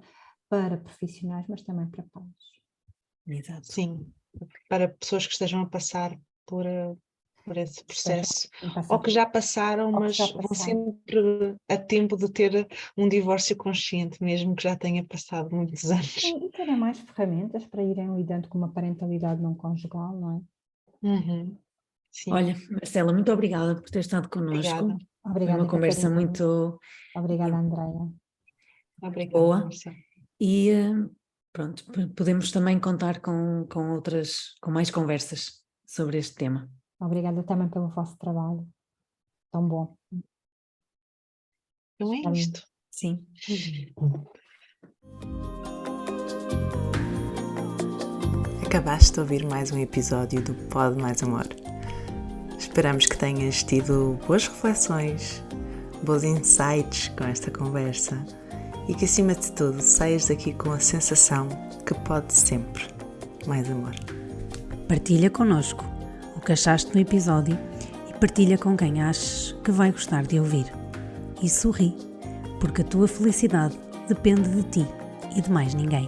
para profissionais, mas também para pais. Exato. Sim, para pessoas que estejam a passar por esse processo, ou que já passaram, mas vão sempre a tempo de ter um divórcio consciente, mesmo que já tenha passado muitos anos. E terem mais ferramentas para irem lidando com uma parentalidade não conjugal, não é? Uhum. Sim. Olha, Marcela, muito obrigada por ter estado connosco. Obrigada. Foi uma conversa muito Obrigada, Andreia. Obrigada, boa. Marcela. E pronto, podemos também contar com mais conversas sobre este tema. Obrigada também pelo vosso trabalho. Tão bom. Não é isto? Sim. Acabaste de ouvir mais um episódio do Pode Mais Amor. Esperamos que tenhas tido boas reflexões, bons insights com esta conversa e que, acima de tudo, saias daqui com a sensação que pode sempre mais amor. Partilha connosco o que achaste no episódio e partilha com quem achas que vai gostar de ouvir. E sorri, porque a tua felicidade depende de ti e de mais ninguém.